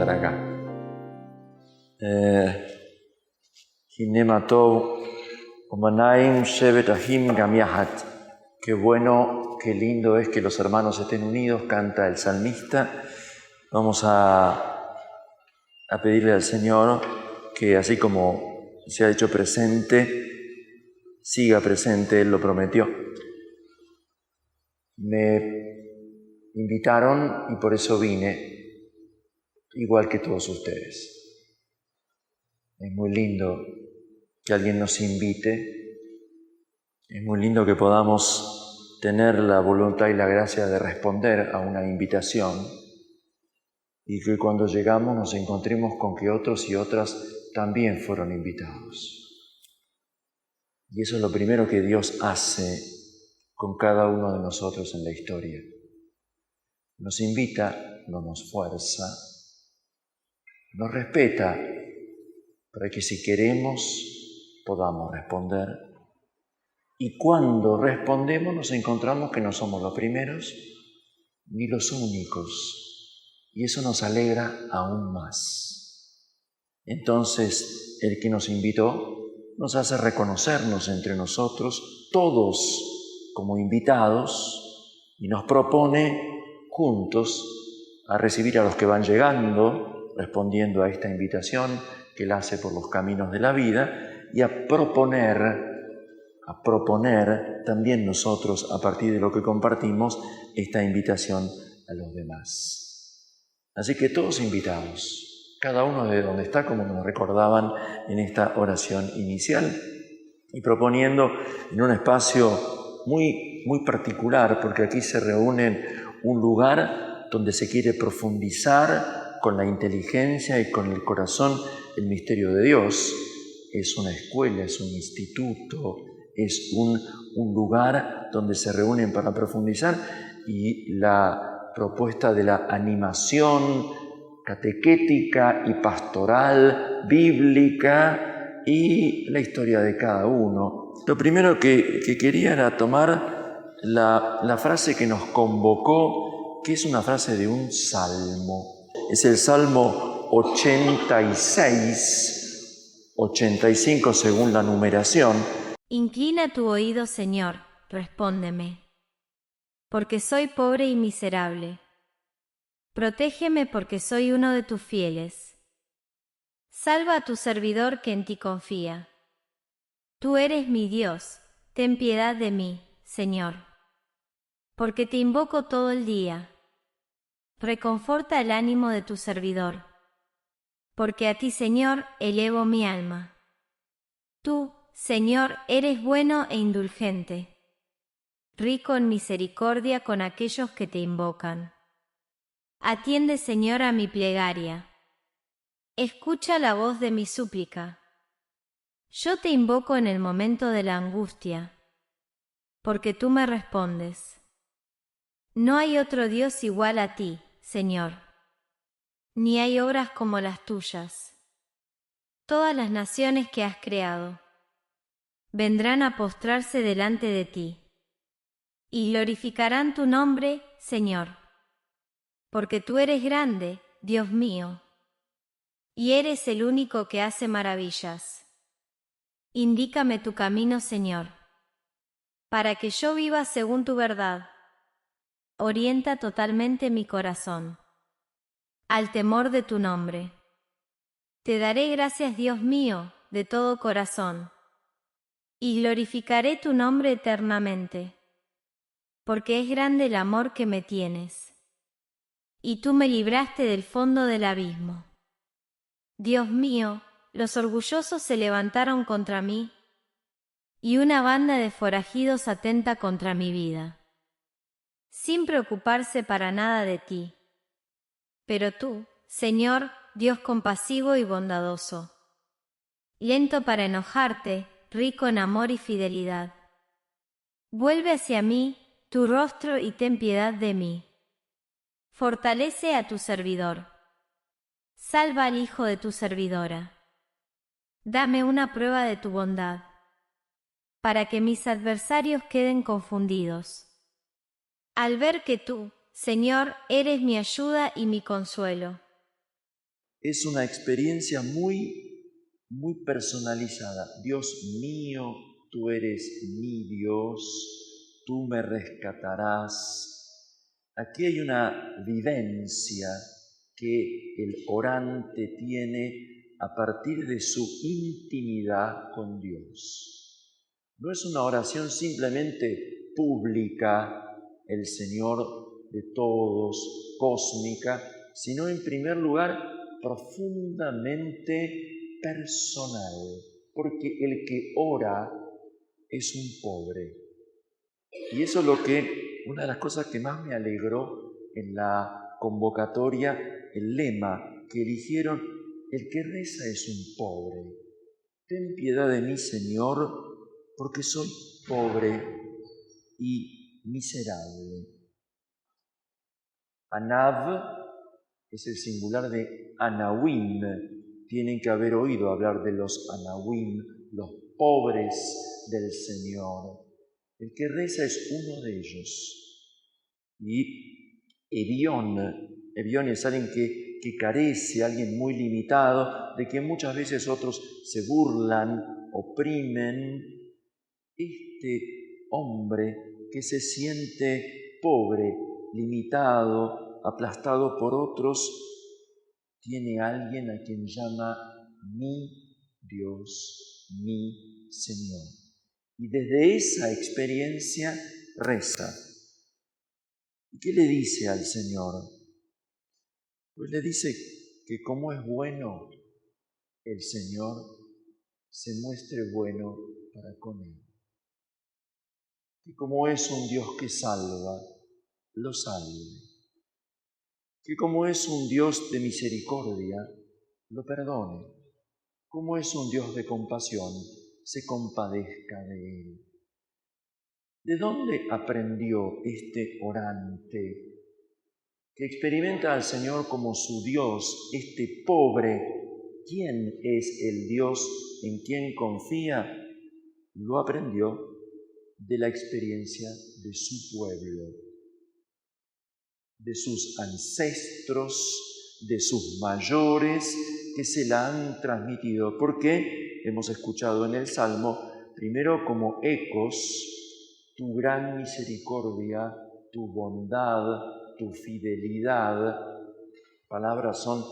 estar acá. Hinema Tov, Omanaim Shevet Ahim Gam Yahat. Qué bueno, qué lindo es que los hermanos estén unidos, canta el salmista. Vamos a pedirle al Señor que así como se ha hecho presente, siga presente, Él lo prometió. Me invitaron y por eso vine, igual que todos ustedes. Es muy lindo que alguien nos invite, es muy lindo que podamos tener la voluntad y la gracia de responder a una invitación y que cuando llegamos nos encontremos con que otros y otras también fueron invitados. Y eso es lo primero que Dios hace con cada uno de nosotros en la historia. Nos invita, no nos fuerza, nos respeta para que si queremos podamos responder. Y cuando respondemos nos encontramos que no somos los primeros ni los únicos. Y eso nos alegra aún más. Entonces, el que nos invitó nos hace reconocernos entre nosotros, todos como invitados, y nos propone juntos a recibir a los que van llegando, respondiendo a esta invitación que Él hace por los caminos de la vida, y a proponer también nosotros, a partir de lo que compartimos, esta invitación a los demás. Así que todos invitados, cada uno de donde está, como nos recordaban en esta oración inicial, y proponiendo en un espacio muy, muy particular, porque aquí se reúne un lugar donde se quiere profundizar con la inteligencia y con el corazón el misterio de Dios. Es una escuela, es un instituto, es un lugar donde se reúnen para profundizar, y la propuesta de la animación catequética y pastoral, bíblica y la historia de cada uno. Lo primero que quería era tomar la frase que nos convocó, que es una frase de un salmo. Es el Salmo 86, 85 según la numeración. Inclina tu oído, Señor, respóndeme, porque soy pobre y miserable. Protégeme porque soy uno de tus fieles. Salva a tu servidor que en ti confía. Tú eres mi Dios, ten piedad de mí, Señor, porque te invoco todo el día. Reconforta el ánimo de tu servidor, porque a ti, Señor, elevo mi alma. Tú, Señor, eres bueno e indulgente, rico en misericordia con aquellos que te invocan. Atiende, Señor, a mi plegaria. Escucha la voz de mi súplica. Yo te invoco en el momento de la angustia, porque tú me respondes. No hay otro Dios igual a ti, Señor, ni hay obras como las tuyas. Todas las naciones que has creado vendrán a postrarse delante de ti y glorificarán tu nombre, Señor, porque tú eres grande, Dios mío, y eres el único que hace maravillas. Indícame tu camino, Señor, para que yo viva según tu verdad. Orienta totalmente mi corazón al temor de tu nombre. Te daré gracias, Dios mío, de todo corazón, y glorificaré tu nombre eternamente, porque es grande el amor que me tienes, y tú me libraste del fondo del abismo. Dios mío, los orgullosos se levantaron contra mí, y una banda de forajidos atenta contra mi vida, sin preocuparse para nada de ti. Pero tú, Señor, Dios compasivo y bondadoso, lento para enojarte, rico en amor y fidelidad. Vuelve hacia mí tu rostro y ten piedad de mí. Fortalece a tu servidor. Salva al hijo de tu servidora. Dame una prueba de tu bondad, para que mis adversarios queden confundidos. Al ver que tú, Señor, eres mi ayuda y mi consuelo, es una experiencia muy, muy personalizada. Dios mío, tú eres mi Dios, tú me rescatarás. Aquí hay una vivencia que el orante tiene a partir de su intimidad con Dios. No es una oración simplemente pública, el Señor de todos, cósmica, sino en primer lugar profundamente personal, porque el que ora es un pobre. Y eso es una de las cosas que más me alegró en la convocatoria, el lema que eligieron: el que reza es un pobre. Ten piedad de mí, Señor, porque soy pobre y miserable. Anav es el singular de Anawim. Tienen que haber oído hablar de los Anawim, los pobres del Señor. El que reza es uno de ellos. Y Evión es alguien que carece, alguien muy limitado, de quien muchas veces otros se burlan, oprimen. Este hombre que se siente pobre, limitado, aplastado por otros, tiene a alguien a quien llama mi Dios, mi Señor. Y desde esa experiencia reza. ¿Y qué le dice al Señor? Pues le dice que como es bueno, el Señor se muestre bueno para con él. Que como es un Dios que salva, lo salve. Que como es un Dios de misericordia, lo perdone. Como es un Dios de compasión, se compadezca de él. ¿De dónde aprendió este orante que experimenta al Señor como su Dios, este pobre? ¿Quién es el Dios en quien confía? Lo aprendió de la experiencia de su pueblo, de sus ancestros, de sus mayores, que se la han transmitido. Porque hemos escuchado en el Salmo, primero como ecos, tu gran misericordia, tu bondad, tu fidelidad. Palabras son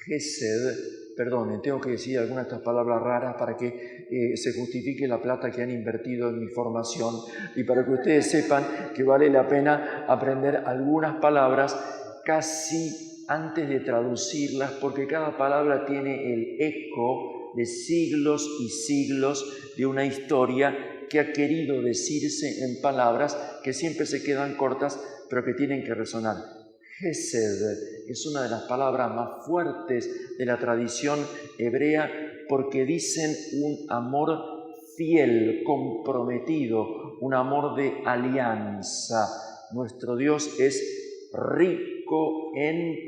Gesed. Perdonen, tengo que decir algunas de estas palabras raras para que se justifique la plata que han invertido en mi formación y para que ustedes sepan que vale la pena aprender algunas palabras casi antes de traducirlas, porque cada palabra tiene el eco de siglos y siglos de una historia que ha querido decirse en palabras que siempre se quedan cortas, pero que tienen que resonar. Gesed es una de las palabras más fuertes de la tradición hebrea porque dicen un amor fiel, comprometido, un amor de alianza. Nuestro Dios es rico en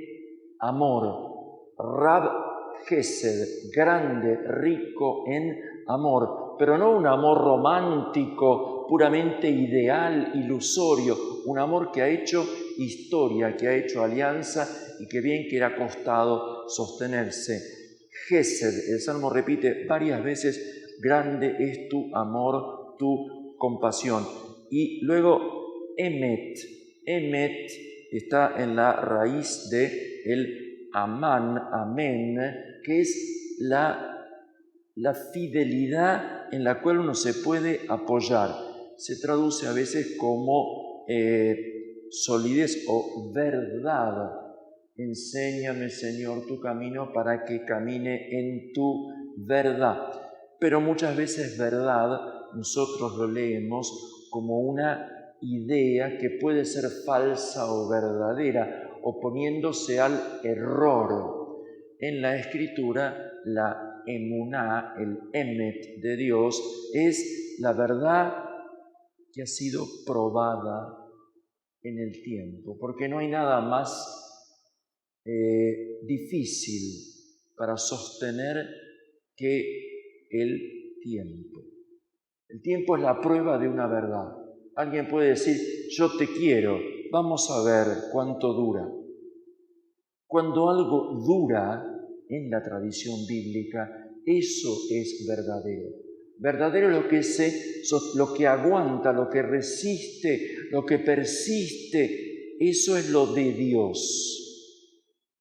amor. Rab Gesed, grande, rico en amor, pero no un amor romántico, puramente ideal, ilusorio, un amor que ha hecho historia, que ha hecho alianza y que bien que le ha costado sostenerse. Gesed, el Salmo repite varias veces: grande es tu amor, tu compasión. Y luego Emet. Emet está en la raíz de el Amán, amén, que es la fidelidad en la cual uno se puede apoyar. Se traduce a veces como solidez o verdad. Enséñame, Señor, tu camino para que camine en tu verdad. Pero muchas veces verdad nosotros lo leemos como una idea que puede ser falsa o verdadera, oponiéndose al error. En la Escritura, la emuná, el emet de Dios, es la verdad que ha sido probada en el tiempo, porque no hay nada más difícil para sostener que el tiempo. El tiempo es la prueba de una verdad. Alguien puede decir: yo te quiero, vamos a ver cuánto dura. Cuando algo dura, en la tradición bíblica, eso es verdadero. Verdadero es lo que aguanta, lo que resiste, lo que persiste. Eso es lo de Dios.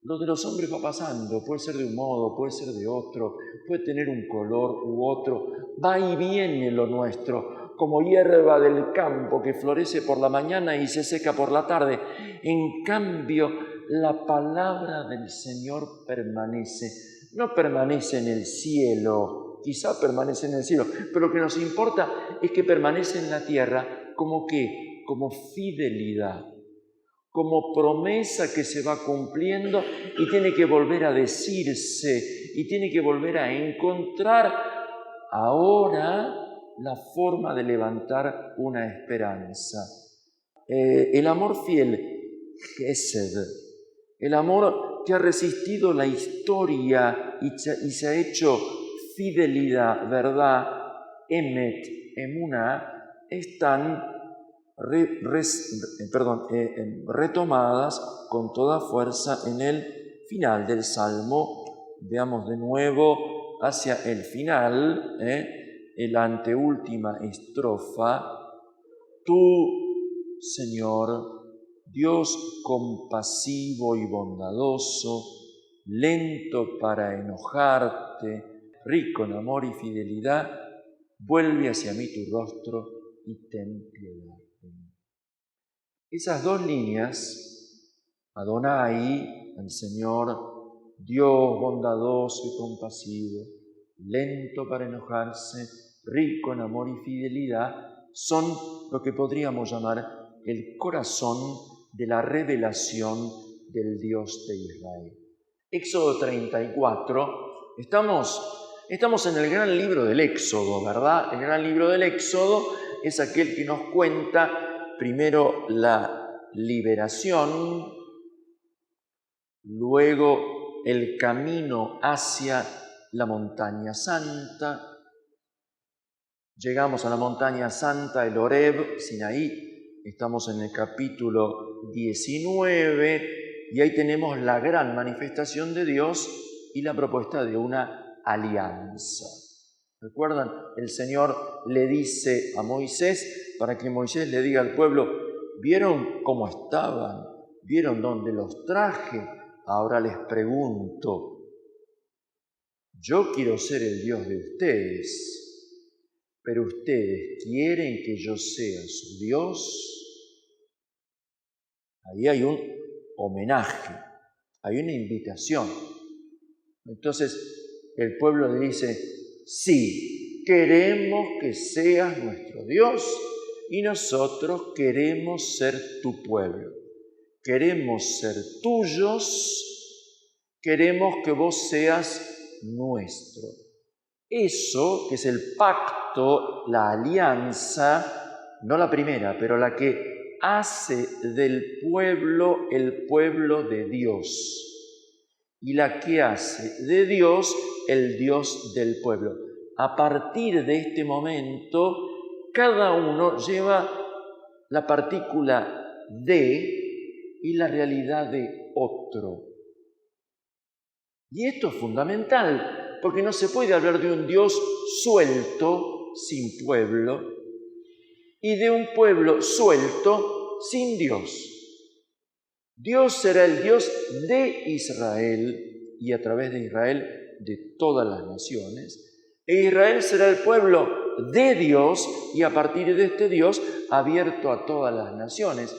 Lo de los hombres va pasando, puede ser de un modo, puede ser de otro, puede tener un color u otro. Va y viene lo nuestro, como hierba del campo que florece por la mañana y se seca por la tarde. En cambio, la palabra del Señor permanece. No permanece en el cielo, quizá permanece en el cielo, pero lo que nos importa es que permanece en la tierra como ¿qué? Como fidelidad, como promesa que se va cumpliendo y tiene que volver a decirse y tiene que volver a encontrar ahora la forma de levantar una esperanza. El amor fiel, Gesed, el amor que ha resistido la historia y se ha hecho fidelidad, verdad, Emet, Emuná, están retomadas con toda fuerza en el final del Salmo. Veamos de nuevo hacia el final, la anteúltima estrofa. Tú, Señor, Dios compasivo y bondadoso, lento para enojarte, rico en amor y fidelidad, vuelve hacia mí tu rostro y ten piedad de mí. Esas dos líneas, Adonai, el Señor, Dios bondadoso y compasivo, lento para enojarse, rico en amor y fidelidad, son lo que podríamos llamar el corazón de la revelación del Dios de Israel. Éxodo 34, estamos en el gran libro del Éxodo, ¿verdad? El gran libro del Éxodo es aquel que nos cuenta primero la liberación, luego el camino hacia la montaña santa. Llegamos a la montaña santa, el Horeb, Sinaí. Estamos en el capítulo 19 y ahí tenemos la gran manifestación de Dios y la propuesta de una alianza. ¿Recuerdan? El Señor le dice a Moisés, para que Moisés le diga al pueblo, ¿vieron cómo estaban? ¿Vieron dónde los traje? Ahora les pregunto, yo quiero ser el Dios de ustedes, pero ustedes quieren que yo sea su Dios. Ahí hay un homenaje, hay una invitación. Entonces el pueblo le dice, sí, queremos que seas nuestro Dios y nosotros queremos ser tu pueblo. Queremos ser tuyos, queremos que vos seas nuestro. Eso, que es el pacto, la alianza, no la primera, pero la que hace del pueblo el pueblo de Dios y la que hace de Dios el Dios del pueblo. A partir de este momento, cada uno lleva la partícula de y la realidad de otro. Y esto es fundamental, porque no se puede hablar de un Dios suelto, sin pueblo, y de un pueblo suelto, sin Dios. Dios será el Dios de Israel, y a través de Israel de todas las naciones, e Israel será el pueblo de Dios, y a partir de este Dios, abierto a todas las naciones.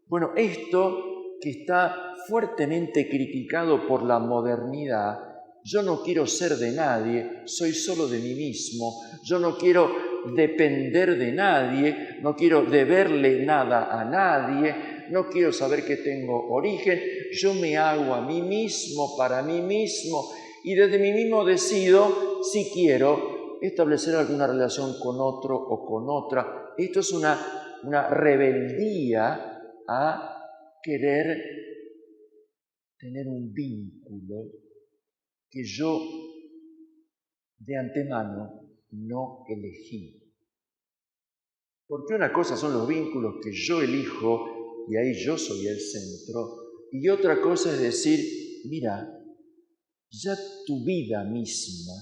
Bueno, esto que está fuertemente criticado por la modernidad, yo no quiero ser de nadie, soy solo de mí mismo, yo no quiero depender de nadie, no quiero deberle nada a nadie, no quiero saber que tengo origen, yo me hago a mí mismo, para mí mismo, y desde mí mismo decido si quiero establecer alguna relación con otro o con otra. Esto es una rebeldía a querer tener un vínculo que yo de antemano no elegí. Porque una cosa son los vínculos que yo elijo y ahí yo soy el centro, y otra cosa es decir, mira, ya tu vida misma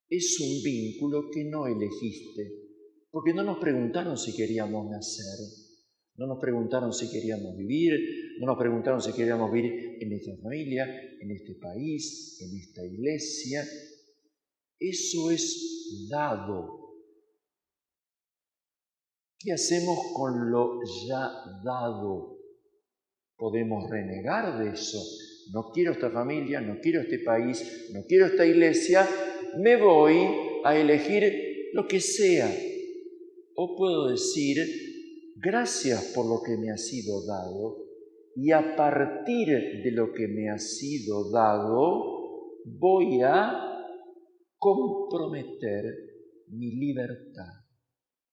es un vínculo que no elegiste, porque no nos preguntaron si queríamos nacer, no nos preguntaron si queríamos vivir, no nos preguntaron si queríamos vivir en esta familia, en este país, en esta iglesia. Eso es dado. ¿Qué hacemos con lo ya dado? Podemos renegar de eso. No quiero esta familia, no quiero este país, no quiero esta iglesia, me voy a elegir lo que sea. O puedo decir, gracias por lo que me ha sido dado, y a partir de lo que me ha sido dado, voy a comprometer mi libertad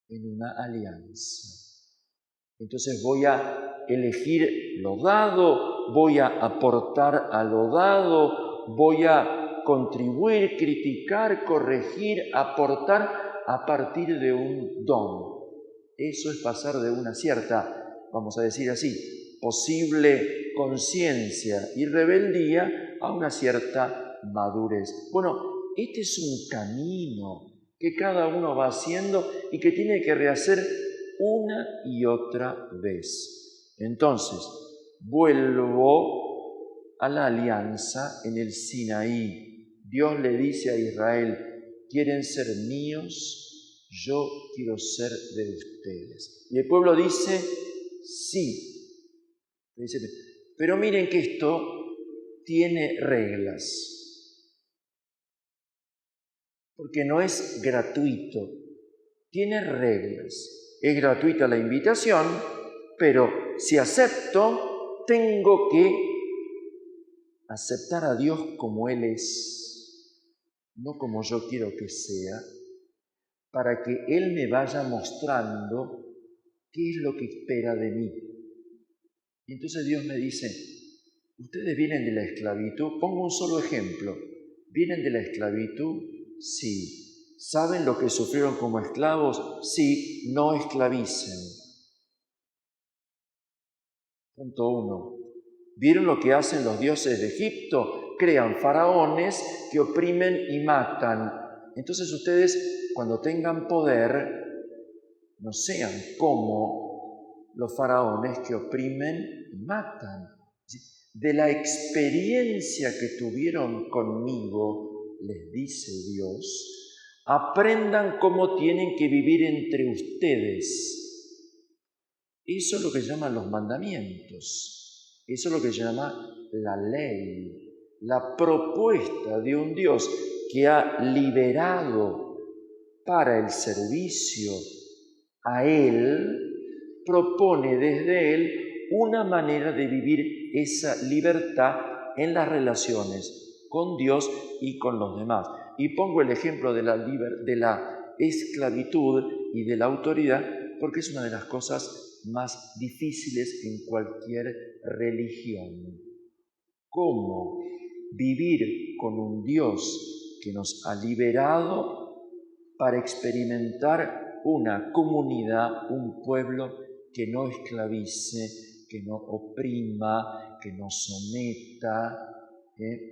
en una alianza. Entonces voy a elegir lo dado, voy a aportar a lo dado, voy a contribuir, criticar, corregir, aportar a partir de un don. Eso es pasar de una cierta, vamos a decir así, posible conciencia y rebeldía a una cierta madurez. Bueno, este es un camino que cada uno va haciendo y que tiene que rehacer una y otra vez. Entonces, vuelvo a la alianza en el Sinaí. Dios le dice a Israel, ¿quieren ser míos? Yo quiero ser de ustedes. Y el pueblo dice, sí. Dice, pero miren que esto tiene reglas. Porque no es gratuito, tiene reglas. Es gratuita la invitación, pero si acepto, tengo que aceptar a Dios como Él es, no como yo quiero que sea, para que Él me vaya mostrando qué es lo que espera de mí. Y entonces Dios me dice, ustedes vienen de la esclavitud, pongo un solo ejemplo, ¿vienen de la esclavitud? Sí. ¿Saben lo que sufrieron como esclavos? Sí, no esclavicen. Punto 1. ¿Vieron lo que hacen los dioses de Egipto? Crean faraones que oprimen y matan. Entonces ustedes, cuando tengan poder, no sean como los faraones que oprimen y matan. De la experiencia que tuvieron conmigo, les dice Dios, aprendan cómo tienen que vivir entre ustedes. Eso es lo que llaman los mandamientos. Eso es lo que llama la ley. La propuesta de un Dios que ha liberado para el servicio a Él, propone desde Él una manera de vivir esa libertad en las relaciones con Dios y con los demás. Y pongo el ejemplo de la esclavitud y de la autoridad porque es una de las cosas más difíciles en cualquier religión. ¿Cómo vivir con un Dios que nos ha liberado para experimentar una comunidad, un pueblo que no esclavice, que no oprima, que no someta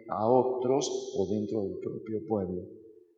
a otros o dentro del propio pueblo?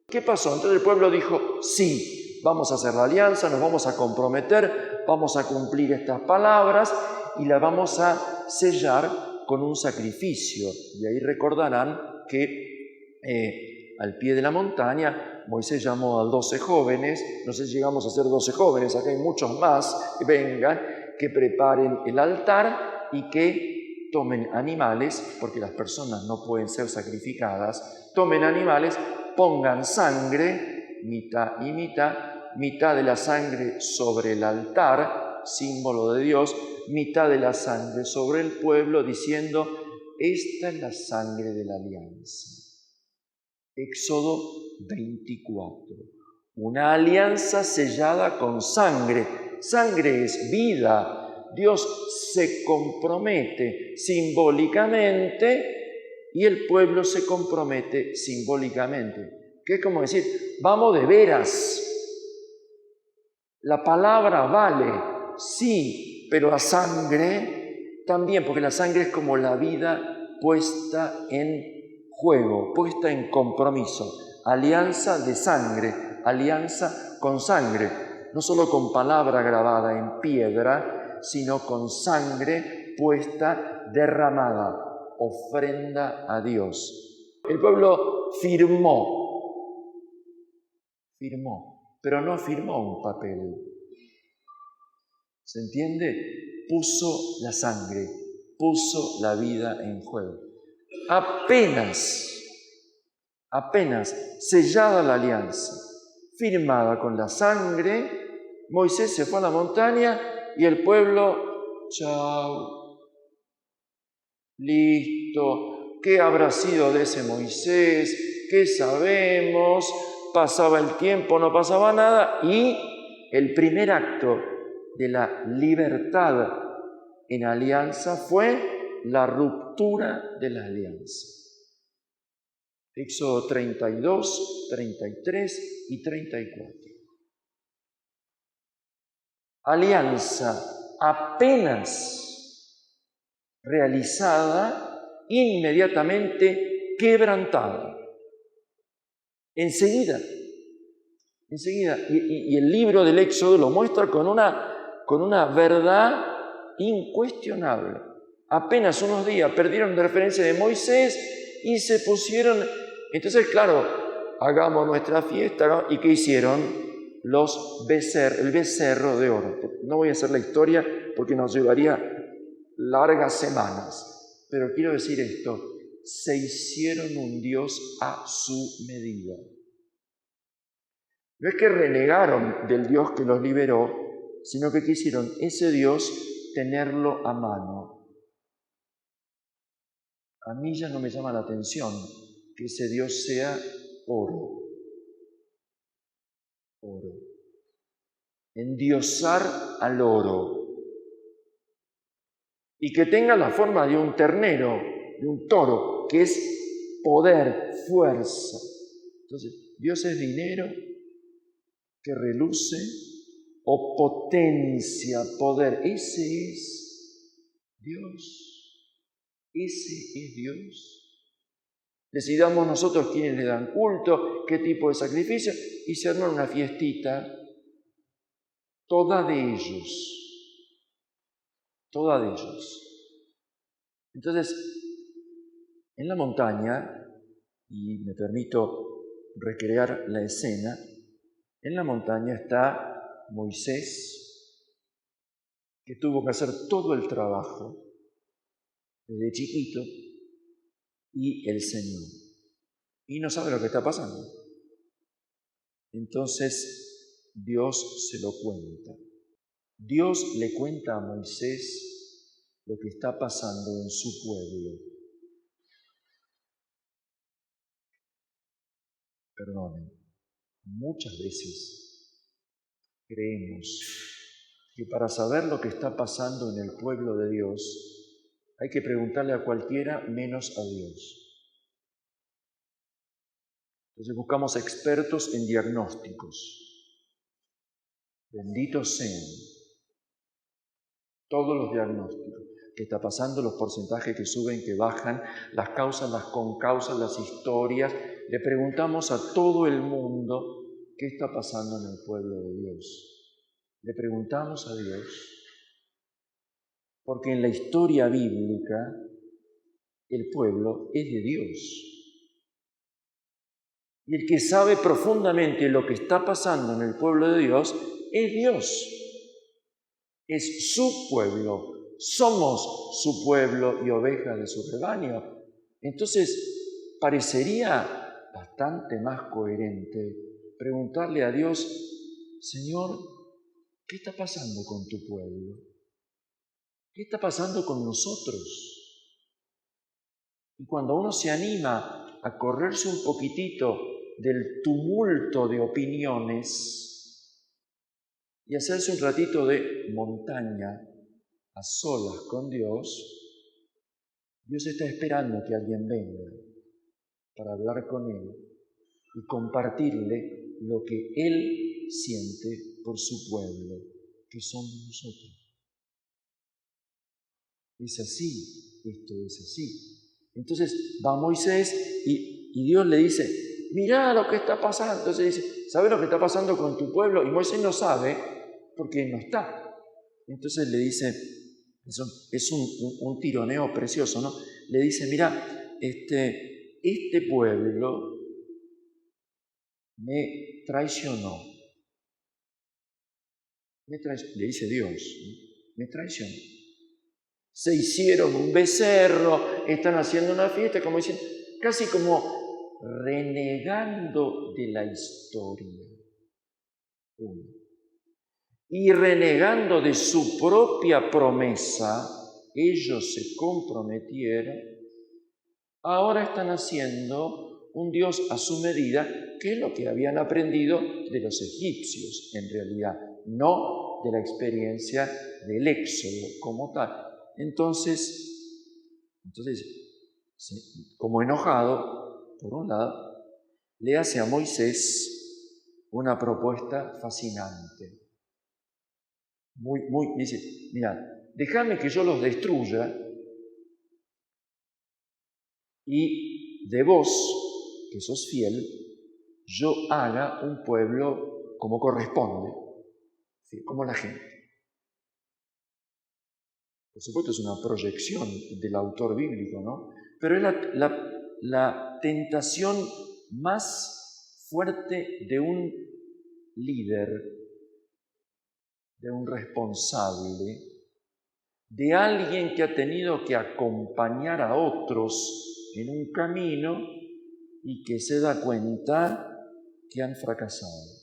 ¿Qué pasó? Entonces el pueblo dijo, sí, vamos a hacer la alianza, nos vamos a comprometer, vamos a cumplir estas palabras y la vamos a sellar con un sacrificio. Y ahí recordarán que al pie de la montaña Moisés llamó a 12 jóvenes, no sé si llegamos a ser 12 jóvenes, acá hay muchos más, que vengan, que preparen el altar y que tomen animales, porque las personas no pueden ser sacrificadas, tomen animales, pongan sangre, mitad y mitad de la sangre sobre el altar, símbolo de Dios, mitad de la sangre sobre el pueblo, diciendo, esta es la sangre de la alianza. Éxodo 24. Una alianza sellada con sangre. Sangre es vida. Dios se compromete simbólicamente y el pueblo se compromete simbólicamente. ¿Qué es como decir? Vamos de veras. La palabra vale, sí, pero la sangre también, porque la sangre es como la vida puesta en juego, puesta en compromiso, alianza de sangre, alianza con sangre, no solo con palabra grabada en piedra, sino con sangre puesta, derramada, ofrenda a Dios. El pueblo firmó, pero no firmó un papel. ¿Se entiende? Puso la sangre, puso la vida en juego. Apenas sellada la alianza, firmada con la sangre, Moisés se fue a la montaña y el pueblo, chao, listo, ¿qué habrá sido de ese Moisés? ¿Qué sabemos? Pasaba el tiempo, no pasaba nada, y el primer acto de la libertad en alianza fue la ruptura de la alianza. Éxodo 32, 33 y 34. Alianza apenas realizada, inmediatamente quebrantada. Enseguida. Y el libro del Éxodo lo muestra con una verdad incuestionable. Apenas unos días perdieron de referencia de Moisés y se pusieron. Entonces, claro, hagamos nuestra fiesta, ¿no? ¿Y qué hicieron? El becerro de oro. No voy a hacer la historia porque nos llevaría largas semanas, pero quiero decir esto: se hicieron un Dios a su medida. No es que renegaron del Dios que los liberó, sino que quisieron ese Dios tenerlo a mano. A mí ya no me llama la atención que ese Dios sea oro. Endiosar al oro. Y que tenga la forma de un ternero, de un toro, que es poder, fuerza. Entonces, Dios es dinero que reluce o potencia, poder. Ese es Dios. Decidamos nosotros quiénes le dan culto, qué tipo de sacrificio, y se arma una fiestita, toda de ellos. Entonces, en la montaña, y me permito recrear la escena, en la montaña está Moisés, que tuvo que hacer todo el trabajo desde chiquito, y el Señor. Y no sabe lo que está pasando. Entonces Dios se lo cuenta. Dios le cuenta a Moisés lo que está pasando en su pueblo. Perdonen, muchas veces creemos que para saber lo que está pasando en el pueblo de Dios hay que preguntarle a cualquiera menos a Dios. Entonces buscamos expertos en diagnósticos. Benditos sean todos los diagnósticos. ¿Qué está pasando? Los porcentajes que suben, que bajan, las causas, las concausas, las historias. Le preguntamos a todo el mundo qué está pasando en el pueblo de Dios. Le preguntamos a Dios, porque en la historia bíblica el pueblo es de Dios. Y el que sabe profundamente lo que está pasando en el pueblo de Dios es Dios. Es su pueblo. Somos su pueblo y ovejas de su rebaño. Entonces, parecería bastante más coherente preguntarle a Dios: Señor, ¿qué está pasando con tu pueblo? ¿Qué está pasando con nosotros? Y cuando uno se anima a correrse un poquitito del tumulto de opiniones y hacerse un ratito de montaña a solas con Dios, Dios está esperando que alguien venga para hablar con Él y compartirle lo que Él siente por su pueblo, que somos nosotros. Es así, esto es así. Entonces va Moisés y Dios le dice, mirá lo que está pasando. Entonces dice, ¿sabes lo que está pasando con tu pueblo? Y Moisés no sabe porque no está. Entonces le dice, es un tironeo precioso, ¿no? Le dice, mirá, este pueblo me traicionó. Le dice Dios, ¿no? Me traicionó. Se hicieron un becerro, están haciendo una fiesta, como diciendo, casi como renegando de la historia. Y renegando de su propia promesa, ellos se comprometieron, ahora están haciendo un Dios a su medida, que es lo que habían aprendido de los egipcios, en realidad, no de la experiencia del Éxodo como tal. Entonces, como enojado, por un lado, le hace a Moisés una propuesta fascinante. Dice, mira, déjame que yo los destruya y de vos, que sos fiel, yo haga un pueblo como corresponde, ¿sí? Como la gente. Por supuesto es una proyección del autor bíblico, ¿no? Pero es la tentación más fuerte de un líder, de un responsable, de alguien que ha tenido que acompañar a otros en un camino y que se da cuenta que han fracasado.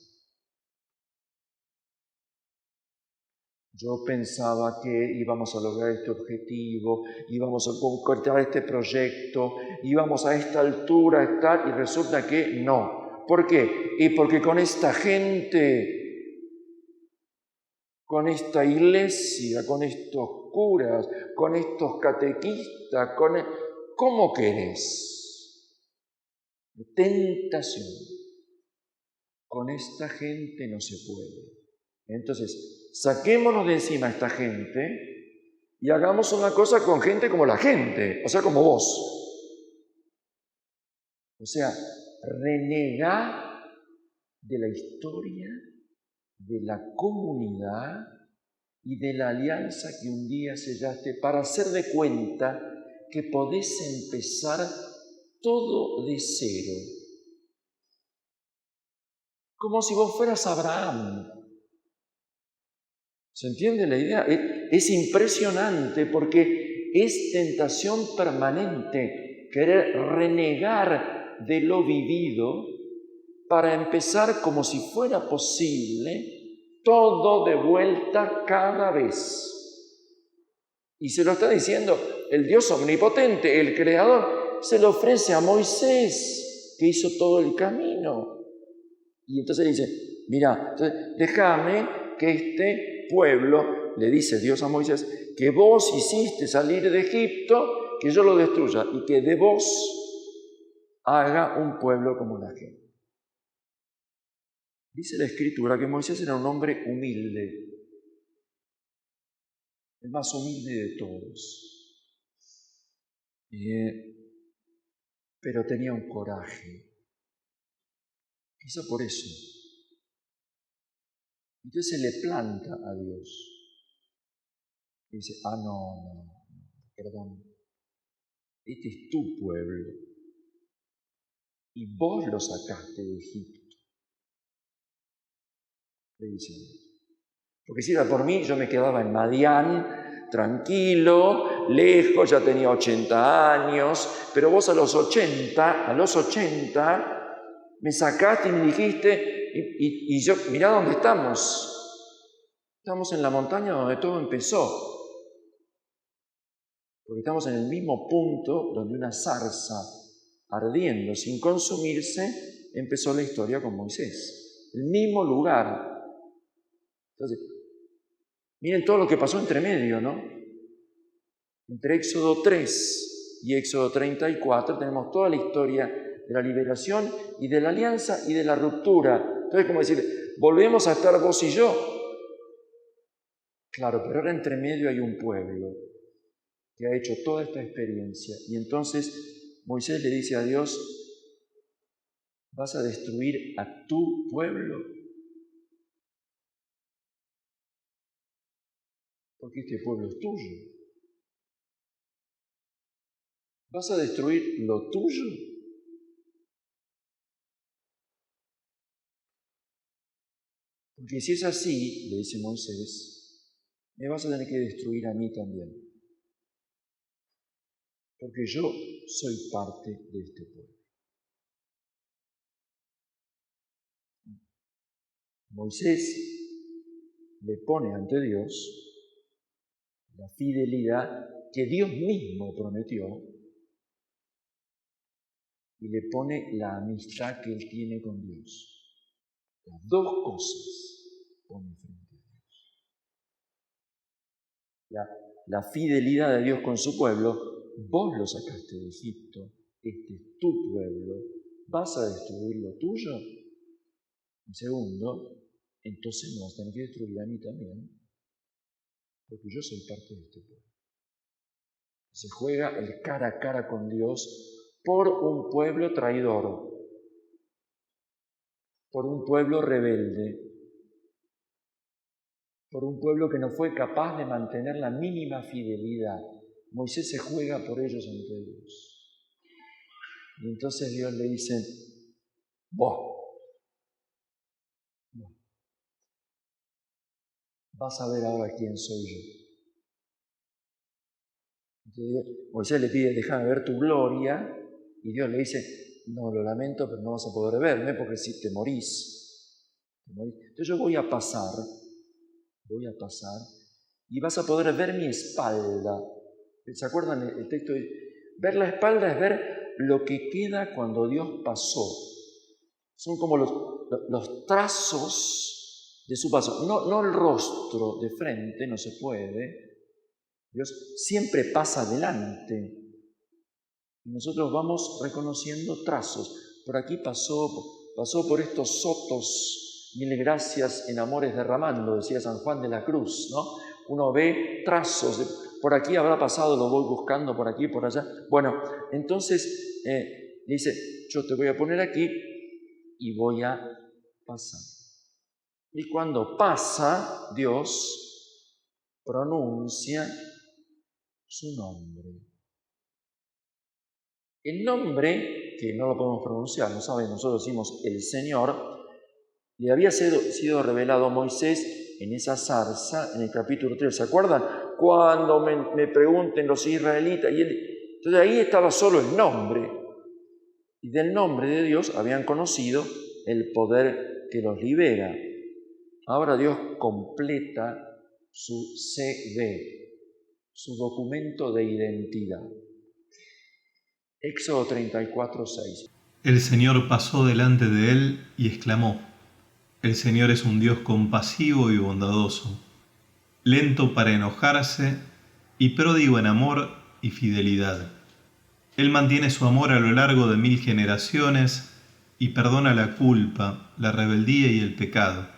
Yo pensaba que íbamos a lograr este objetivo, íbamos a concretar este proyecto, íbamos a esta altura a estar y resulta que no. ¿Por qué? Y porque con esta gente, con esta iglesia, con estos curas, con estos catequistas, ¿cómo querés? Tentación. Con esta gente no se puede. Entonces, saquémonos de encima a esta gente y hagamos una cosa con gente como la gente, o sea, como vos. O sea, renegá de la historia, de la comunidad y de la alianza que un día sellaste para hacer de cuenta que podés empezar todo de cero. Como si vos fueras Abraham. ¿Se entiende la idea? Es impresionante porque es tentación permanente querer renegar de lo vivido para empezar como si fuera posible todo de vuelta cada vez. Y se lo está diciendo el Dios omnipotente, el Creador, se lo ofrece a Moisés, que hizo todo el camino. Y entonces dice, mira, déjame que este pueblo, le dice Dios a Moisés, que vos hiciste salir de Egipto, que yo lo destruya y que de vos haga un pueblo como la gente. Dice la Escritura que Moisés era un hombre humilde, el más humilde de todos, pero tenía un coraje, quizá por eso. Entonces se le planta a Dios y dice, no, perdón, este es tu pueblo y vos lo sacaste de Egipto. Le dice, porque si era por mí, yo me quedaba en Madián, tranquilo, lejos, ya tenía 80 años, pero vos a los 80 me sacaste y me dijiste, y yo, mirá dónde estamos. Estamos en la montaña donde todo empezó. Porque estamos en el mismo punto donde una zarza ardiendo sin consumirse empezó la historia con Moisés. El mismo lugar. Entonces, miren todo lo que pasó entre medio, ¿no? Entre Éxodo 3 y Éxodo 34 tenemos toda la historia de la liberación y de la alianza y de la ruptura. Entonces, como decir, volvemos a estar vos y yo. Claro, pero ahora entre medio hay un pueblo. que ha hecho toda esta experiencia. Y entonces Moisés le dice a Dios, ¿vas a destruir a tu pueblo? Porque este pueblo es tuyo. ¿Vas a destruir lo tuyo? Porque si es así, le dice Moisés, me vas a tener que destruir a mí también. Porque yo soy parte de este pueblo. Moisés le pone ante Dios la fidelidad que Dios mismo prometió y le pone la amistad que él tiene con Dios. Las dos cosas pone frente a Dios. La fidelidad de Dios con su pueblo, vos lo sacaste de Egipto, este es tu pueblo, ¿vas a destruir lo tuyo? Y segundo, entonces me vas a tener que destruir a mí también, porque yo soy parte de este pueblo. Se juega el cara a cara con Dios por un pueblo traidor, por un pueblo rebelde, por un pueblo que no fue capaz de mantener la mínima fidelidad. Moisés se juega por ellos ante Dios. Y entonces Dios le dice, vos vas a ver ahora quién soy yo. Entonces, Moisés le pide, déjame ver tu gloria, y Dios le dice, no, lo lamento, pero no vas a poder verme porque si te morís. Entonces yo voy a pasar, y vas a poder ver mi espalda. ¿Se acuerdan el texto? Ver la espalda es ver lo que queda cuando Dios pasó. Son como los trazos de su paso. No el rostro de frente, no se puede. Dios siempre pasa adelante. Y nosotros vamos reconociendo trazos. Por aquí pasó por estos sotos, mil gracias en amores derramando, decía San Juan de la Cruz, ¿no? Uno ve trazos, por aquí habrá pasado, lo voy buscando por aquí, por allá. Bueno, entonces dice, yo te voy a poner aquí y voy a pasar. Y cuando pasa, Dios pronuncia su nombre. El nombre, que no lo podemos pronunciar, no saben, nosotros decimos el Señor, le había sido revelado a Moisés en esa zarza, en el capítulo 3, ¿se acuerdan? Cuando me pregunten los israelitas, entonces ahí estaba solo el nombre, y del nombre de Dios habían conocido el poder que los libera. Ahora Dios completa su CV, su documento de identidad. Éxodo 34:6. El Señor pasó delante de él y exclamó: El Señor es un Dios compasivo y bondadoso, lento para enojarse y pródigo en amor y fidelidad. Él mantiene su amor a lo largo de 1000 generaciones y perdona la culpa, la rebeldía y el pecado.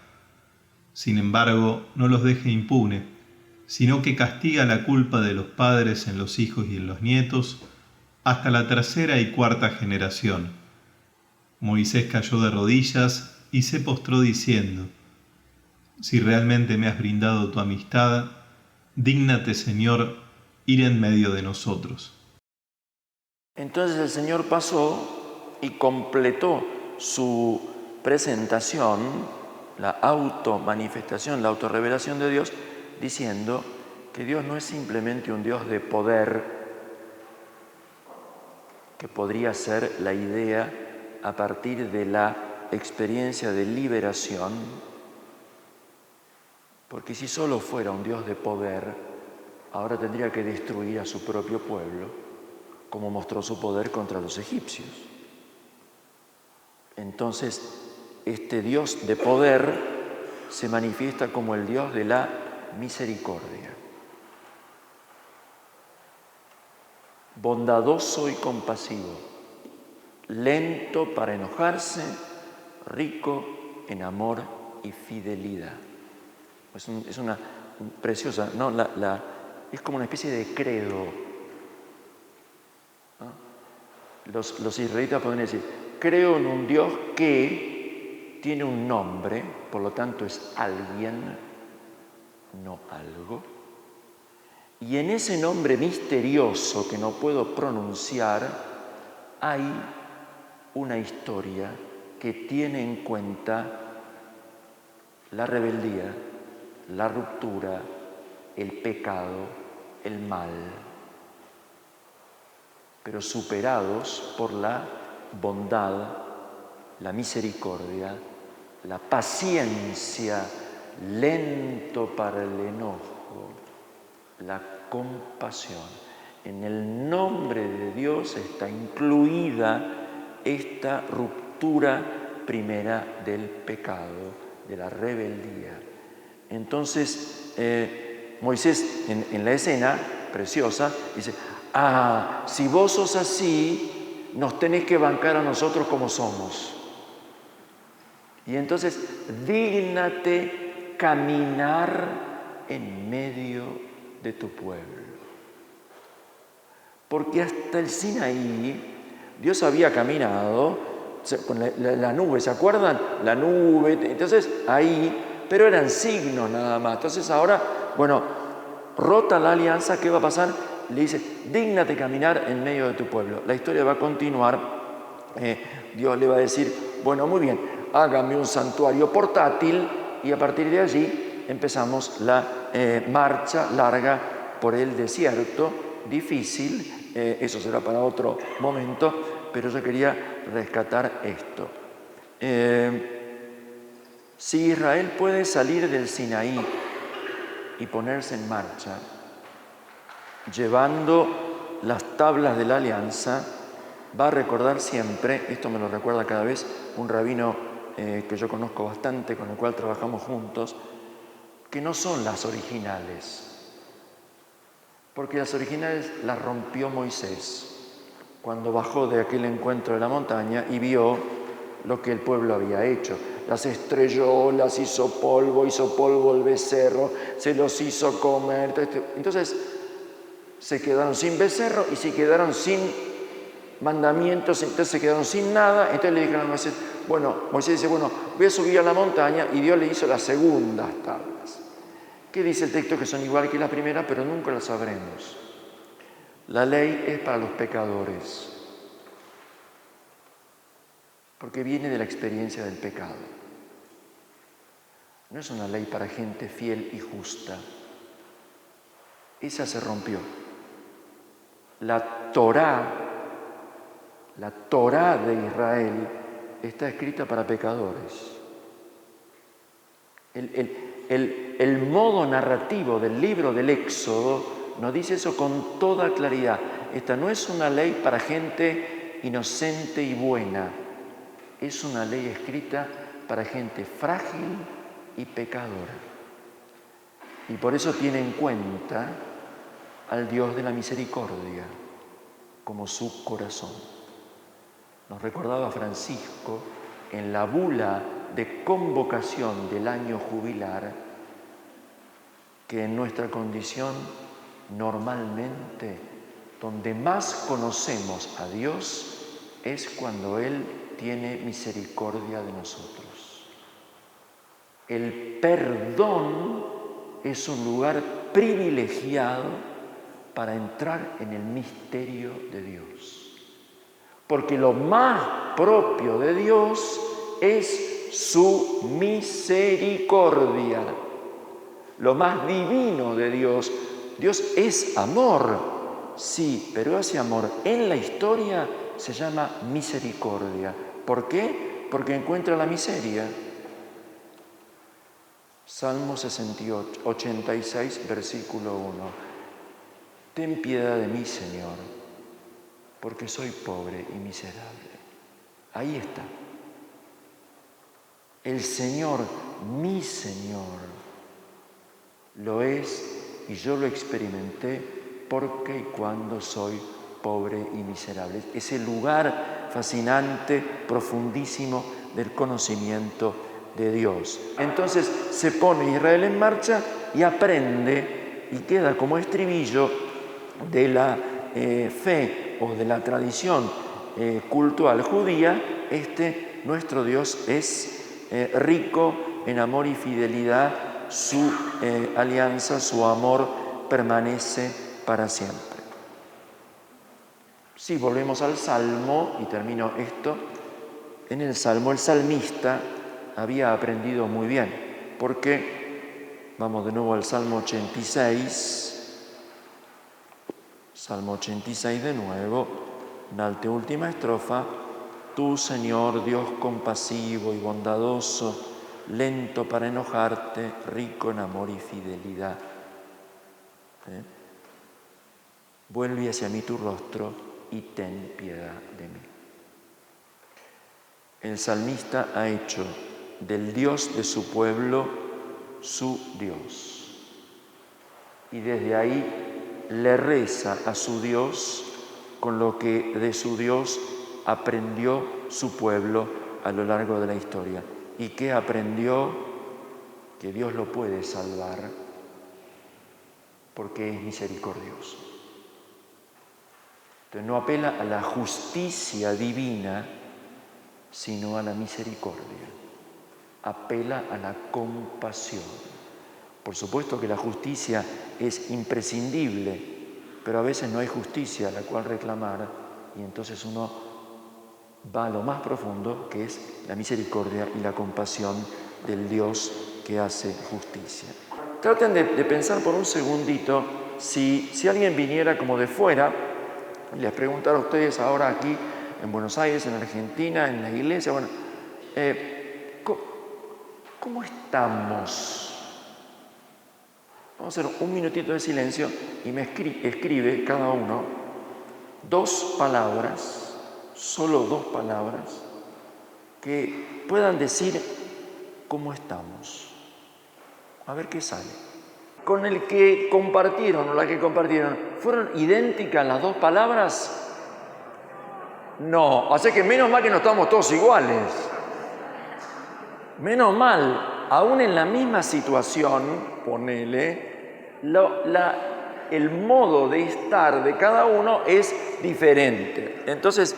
Sin embargo, no los deja impune, sino que castiga la culpa de los padres en los hijos y en los nietos, hasta la 3ª y 4ª generación. Moisés cayó de rodillas y se postró diciendo: Si realmente me has brindado tu amistad, dígnate, Señor, ir en medio de nosotros. Entonces el Señor pasó y completó su presentación, la automanifestación, la autorrevelación de Dios, diciendo que Dios no es simplemente un Dios de poder, que podría ser la idea a partir de la experiencia de liberación, porque si solo fuera un Dios de poder, ahora tendría que destruir a su propio pueblo, como mostró su poder contra los egipcios. Entonces, este Dios de poder se manifiesta como el Dios de la misericordia. Bondadoso y compasivo, lento para enojarse, rico en amor y fidelidad. Es una preciosa, ¿no? Es como una especie de credo Los israelitas pueden decir, creo en un Dios que tiene un nombre, por lo tanto es alguien, no algo. Y en ese nombre misterioso que no puedo pronunciar, hay una historia que tiene en cuenta la rebeldía, la ruptura, el pecado, el mal, pero superados por la bondad, la misericordia, la paciencia, lento para el enojo, la compasión. En el nombre de Dios está incluida esta ruptura primera del pecado, de la rebeldía. Entonces, Moisés en la escena preciosa dice, si vos sos así, nos tenés que bancar a nosotros como somos. Y entonces, dígnate caminar en medio de tu pueblo. Porque hasta el Sinaí, Dios había caminado con la nube, ¿se acuerdan? La nube, entonces ahí, pero eran signos nada más. Entonces ahora, rota la alianza, ¿qué va a pasar? Le dice, dígnate caminar en medio de tu pueblo. La historia va a continuar, Dios le va a decir, muy bien, hágame un santuario portátil, y a partir de allí empezamos la marcha larga por el desierto, difícil, eso será para otro momento, pero yo quería rescatar esto. Si Israel puede salir del Sinaí y ponerse en marcha, llevando las tablas de la alianza, va a recordar siempre, esto me lo recuerda cada vez un rabino que yo conozco bastante, con el cual trabajamos juntos, que no son las originales, porque las originales las rompió Moisés cuando bajó de aquel encuentro de la montaña y vio lo que el pueblo había hecho. Las estrelló, las hizo polvo el becerro, se los hizo comer. Entonces se quedaron sin becerro y se quedaron sin mandamientos, entonces se quedaron sin nada. Entonces le dijeron a Moisés, Moisés dice, voy a subir a la montaña, y Dios le hizo las segundas tablas. ¿Qué dice el texto? Que son igual que la primera, pero nunca las sabremos. La ley es para los pecadores, porque viene de la experiencia del pecado. No es una ley para gente fiel y justa. Esa se rompió. La Torá de Israel está escrita para pecadores. El modo narrativo del libro del Éxodo nos dice eso con toda claridad. Esta no es una ley para gente inocente y buena. Es una ley escrita para gente frágil y pecadora. Y por eso tiene en cuenta al Dios de la misericordia como su corazón. Nos recordaba Francisco en la bula de convocación del año jubilar que en nuestra condición normalmente donde más conocemos a Dios es cuando Él tiene misericordia de nosotros. El perdón es un lugar privilegiado para entrar en el misterio de Dios. Porque lo más propio de Dios es su misericordia. Lo más divino de Dios. Dios es amor, sí, pero ese amor en la historia se llama misericordia. ¿Por qué? Porque encuentra la miseria. Salmo 68, 86, versículo 1. Ten piedad de mí, Señor, porque soy pobre y miserable. Ahí está. El Señor, mi Señor, lo es y yo lo experimenté porque y cuando soy pobre y miserable. Es el lugar fascinante, profundísimo del conocimiento de Dios. Entonces se pone Israel en marcha y aprende y queda como estribillo de la fe o de la tradición cultural judía, nuestro Dios es rico en amor y fidelidad, su alianza, su amor permanece para siempre. Si volvemos al Salmo, y termino esto, en el Salmo el salmista había aprendido muy bien, porque, vamos de nuevo al Salmo 86, Salmo 86 de nuevo, la anteúltima estrofa: tú, Señor, Dios compasivo y bondadoso, lento para enojarte, rico en amor y fidelidad. Vuelve hacia mí tu rostro y ten piedad de mí. El salmista ha hecho del Dios de su pueblo su Dios. Y desde ahí le reza a su Dios con lo que de su Dios aprendió su pueblo a lo largo de la historia. ¿Y qué aprendió? Que Dios lo puede salvar porque es misericordioso. Entonces no apela a la justicia divina, sino a la misericordia. Apela a la compasión. Por supuesto que la justicia es imprescindible, pero a veces no hay justicia a la cual reclamar, y entonces uno va a lo más profundo, que es la misericordia y la compasión del Dios que hace justicia. Traten de pensar por un segundito, si alguien viniera como de fuera y les preguntara a ustedes ahora aquí en Buenos Aires, en Argentina, en la iglesia, bueno, ¿cómo estamos? Vamos a hacer un minutito de silencio y me escribe cada uno 2 palabras, solo 2 palabras, que puedan decir cómo estamos. A ver qué sale. Con el que compartieron o la que compartieron, ¿fueron idénticas las 2 palabras? No, así que menos mal que no estamos todos iguales. Menos mal, aún en la misma situación, ponele, el modo de estar de cada uno es diferente. Entonces,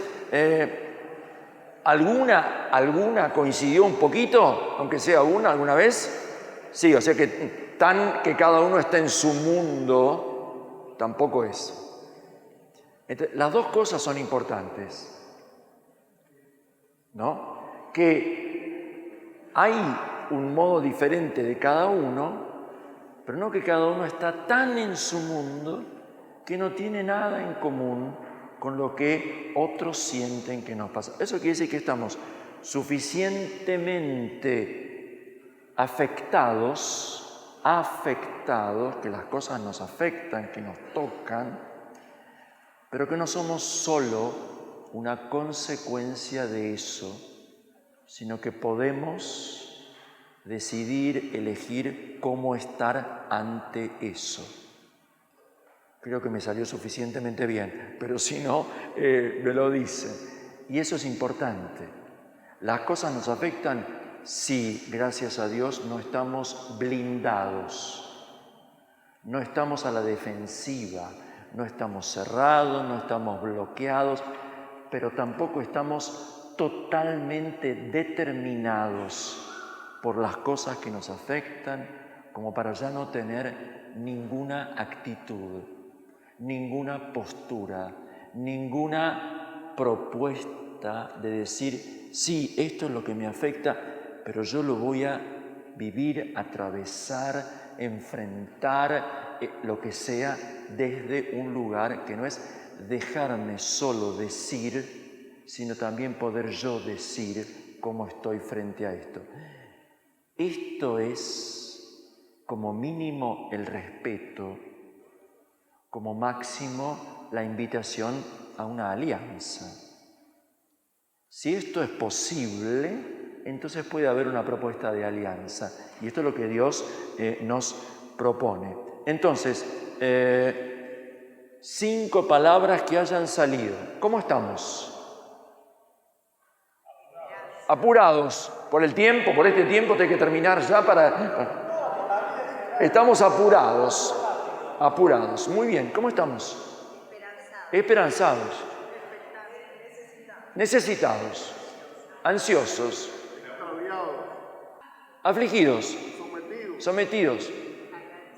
¿alguna coincidió un poquito, aunque sea una alguna vez? Sí, o sea que cada uno está en su mundo, tampoco es. Entonces, las 2 cosas son importantes, ¿no? Que hay un modo diferente de cada uno, pero no que cada uno está tan en su mundo que no tiene nada en común con lo que otros sienten que nos pasa. Eso quiere decir que estamos suficientemente afectados, que las cosas nos afectan, que nos tocan, pero que no somos solo una consecuencia de eso, sino que podemos decidir, elegir cómo estar ante eso. Creo que me salió suficientemente bien, pero si no, me lo dice. Y eso es importante. Las cosas nos afectan. Sí, gracias a Dios no estamos blindados, no estamos a la defensiva, no estamos cerrados, no estamos bloqueados, pero tampoco estamos totalmente determinados por las cosas que nos afectan, como para ya no tener ninguna actitud, ninguna postura, ninguna propuesta de decir, sí, esto es lo que me afecta, pero yo lo voy a vivir, atravesar, enfrentar, lo que sea, desde un lugar que no es dejarme solo decir, sino también poder yo decir cómo estoy frente a esto. Esto es, como mínimo, el respeto, como máximo, la invitación a una alianza. Si esto es posible, entonces puede haber una propuesta de alianza. Y esto es lo que Dios nos propone. Entonces, 5 palabras que hayan salido. ¿Cómo estamos? Apurados por el tiempo, por este tiempo hay que terminar ya para... Estamos apurados. Muy bien. ¿Cómo estamos? Esperanzados. necesitados, ansiosos, afligidos, sometidos,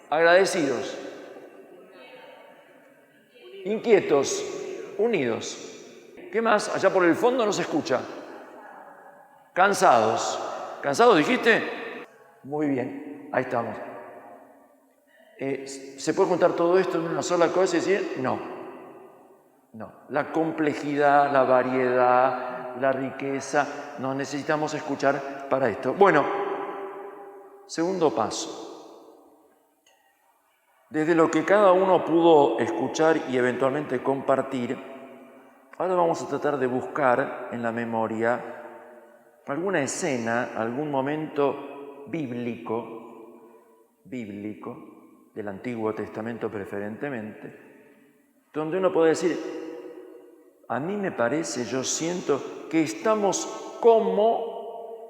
agradecidos, inquietos, unidos. ¿Qué más? Allá por el fondo no se escucha. Cansados. ¿Cansados dijiste? Muy bien, ahí estamos. ¿Se puede juntar todo esto en una sola cosa y decir? No. La complejidad, la variedad, la riqueza, nos necesitamos escuchar para esto. Bueno, segundo paso. Desde lo que cada uno pudo escuchar y eventualmente compartir, ahora vamos a tratar de buscar en la memoria alguna escena, algún momento bíblico del Antiguo Testamento preferentemente, donde uno puede decir, a mí me parece, yo siento que estamos como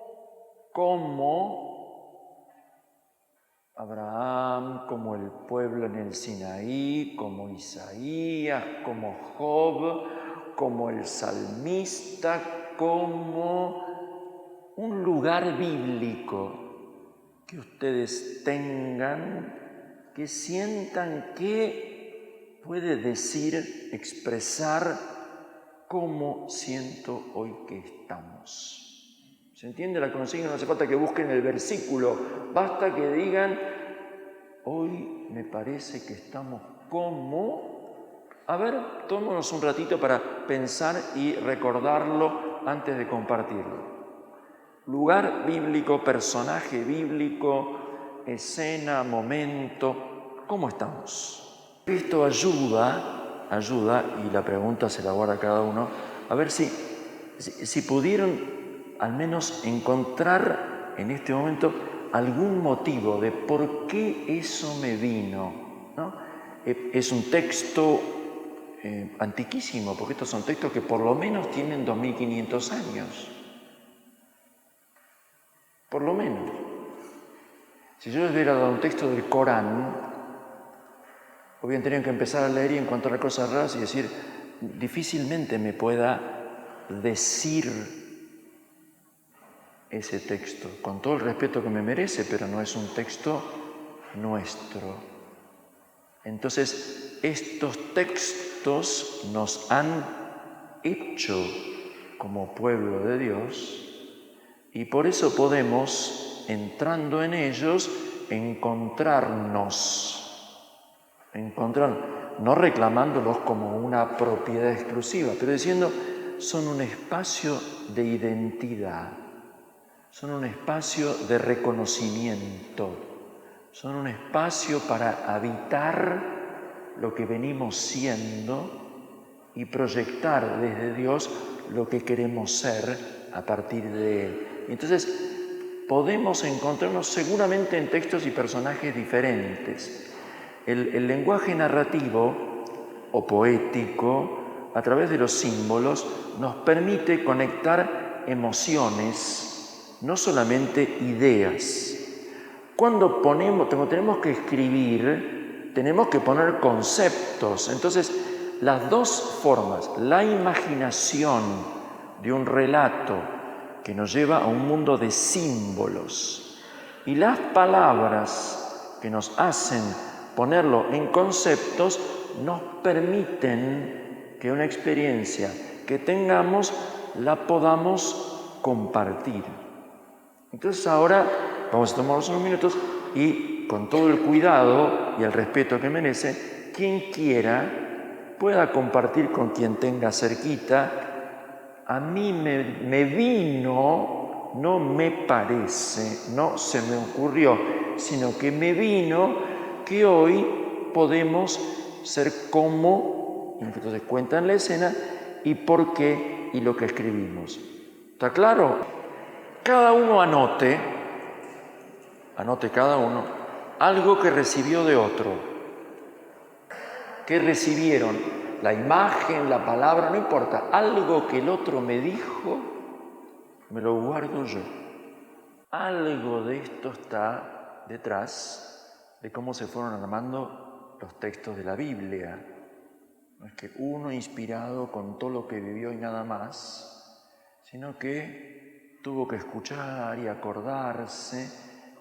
Abraham, como el pueblo en el Sinaí, como Isaías, como Job, como el salmista, como un lugar bíblico que ustedes tengan, que sientan que puede decir, expresar cómo siento hoy que estamos. ¿Se entiende la consigna? No hace falta que busquen el versículo, basta que digan, hoy me parece que estamos como... A ver, tomémonos un ratito para pensar y recordarlo antes de compartirlo. Lugar bíblico, personaje bíblico, escena, momento, ¿cómo estamos? Esto ayuda, y la pregunta se la guarda a cada uno, a ver si pudieron al menos encontrar en este momento algún motivo de por qué eso me vino, ¿no? Es un texto antiquísimo, porque estos son textos que por lo menos tienen 2500 años. Por lo menos. Si yo les hubiera dado un texto del Corán, hubieran tenido que empezar a leer y encontrar cosas raras y decir, difícilmente me pueda decir ese texto, con todo el respeto que me merece, pero no es un texto nuestro. Entonces, estos textos nos han hecho como pueblo de Dios y por eso podemos, entrando en ellos, encontrarnos, no reclamándolos como una propiedad exclusiva, pero diciendo, son un espacio de identidad. Son un espacio de reconocimiento, son un espacio para habitar lo que venimos siendo y proyectar desde Dios lo que queremos ser a partir de Él. Entonces, podemos encontrarnos seguramente en textos y personajes diferentes. El lenguaje narrativo o poético, a través de los símbolos, nos permite conectar emociones, no solamente ideas. Cuando tenemos que escribir, tenemos que poner conceptos. Entonces, las dos formas, la imaginación de un relato que nos lleva a un mundo de símbolos y las palabras que nos hacen ponerlo en conceptos, nos permiten que una experiencia que tengamos la podamos compartir. Entonces ahora vamos a tomarnos unos minutos y con todo el cuidado y el respeto que merece, quien quiera pueda compartir con quien tenga cerquita. A mí me vino, no me parece, no se me ocurrió, sino que me vino que hoy podemos ser como, entonces cuentan la escena y por qué y lo que escribimos. ¿Está claro? Cada uno anote cada uno algo que recibió de otro. ¿Qué recibieron? La imagen, la palabra, no importa. Algo que el otro me dijo, me lo guardo yo. Algo de esto está detrás de cómo se fueron armando los textos de la Biblia. No es que uno inspirado con todo lo que vivió y nada más, sino que tuvo que escuchar y acordarse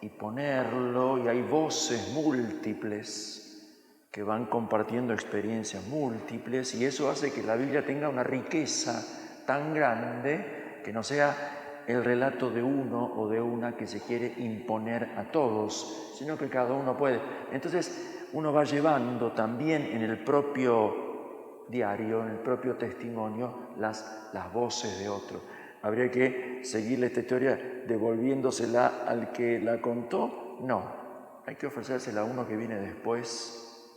y ponerlo, y hay voces múltiples que van compartiendo experiencias múltiples, y eso hace que la Biblia tenga una riqueza tan grande que no sea el relato de uno o de una que se quiere imponer a todos, sino que cada uno puede. Entonces uno va llevando también en el propio diario, en el propio testimonio, las voces de otro. ¿Habría que seguirle esta historia devolviéndosela al que la contó? No, hay que ofrecérsela a uno que viene después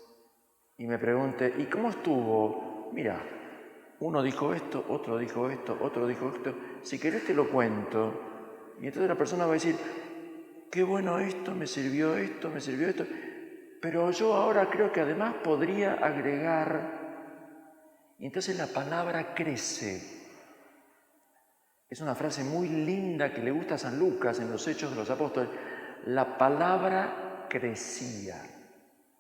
y me pregunte, ¿y cómo estuvo? Mira, uno dijo esto, otro dijo esto, otro dijo esto. Si querés te lo cuento. Y entonces la persona va a decir, qué bueno esto, me sirvió esto, me sirvió esto. Pero yo ahora creo que además podría agregar. Y entonces la palabra crece. Es una frase muy linda que le gusta a San Lucas en los Hechos de los Apóstoles. La palabra crecía.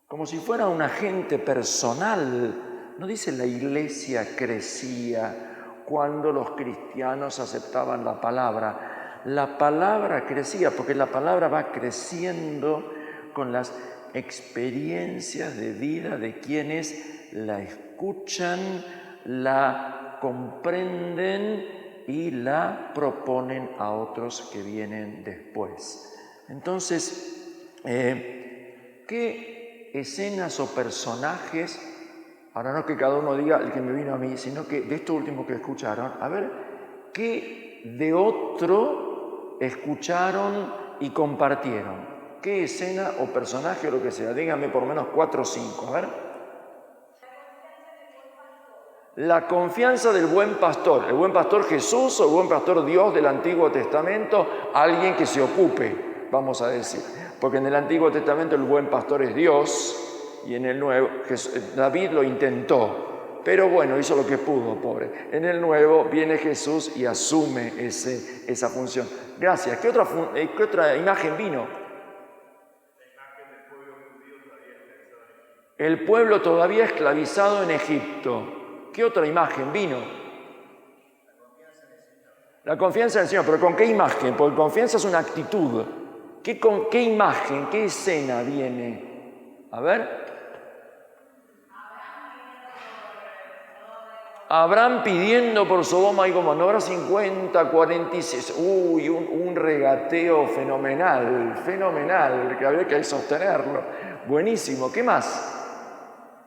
Como si fuera un agente personal. No dice la iglesia crecía cuando los cristianos aceptaban la palabra. La palabra crecía porque la palabra va creciendo con las experiencias de vida de quienes la escuchan, la comprenden y la proponen a otros que vienen después. Entonces, ¿qué escenas o personajes? Ahora no que cada uno diga el que me vino a mí, sino que de esto último que escucharon, a ver, ¿qué de otro escucharon y compartieron? ¿Qué escena o personaje o lo que sea? Díganme por lo menos 4 o 5, a ver. La confianza del buen pastor. ¿El buen pastor Jesús o el buen pastor Dios del Antiguo Testamento? Alguien que se ocupe, vamos a decir. Porque en el Antiguo Testamento el buen pastor es Dios. Y en el Nuevo, David lo intentó, pero bueno, hizo lo que pudo, pobre. En el Nuevo viene Jesús y asume esa función. Gracias. ¿Qué otra imagen vino? La imagen del pueblo judío todavía esclavizado en Egipto. El pueblo todavía esclavizado en Egipto. ¿Qué otra imagen vino? La confianza en el Señor. ¿Pero con qué imagen? Porque confianza es una actitud. ¿Qué imagen, qué escena viene? A ver. Abraham pidiendo por Sodoma y Gomorra. No habrá 50, 46. Uy, un regateo fenomenal, que habría que sostenerlo. Buenísimo. ¿Qué más?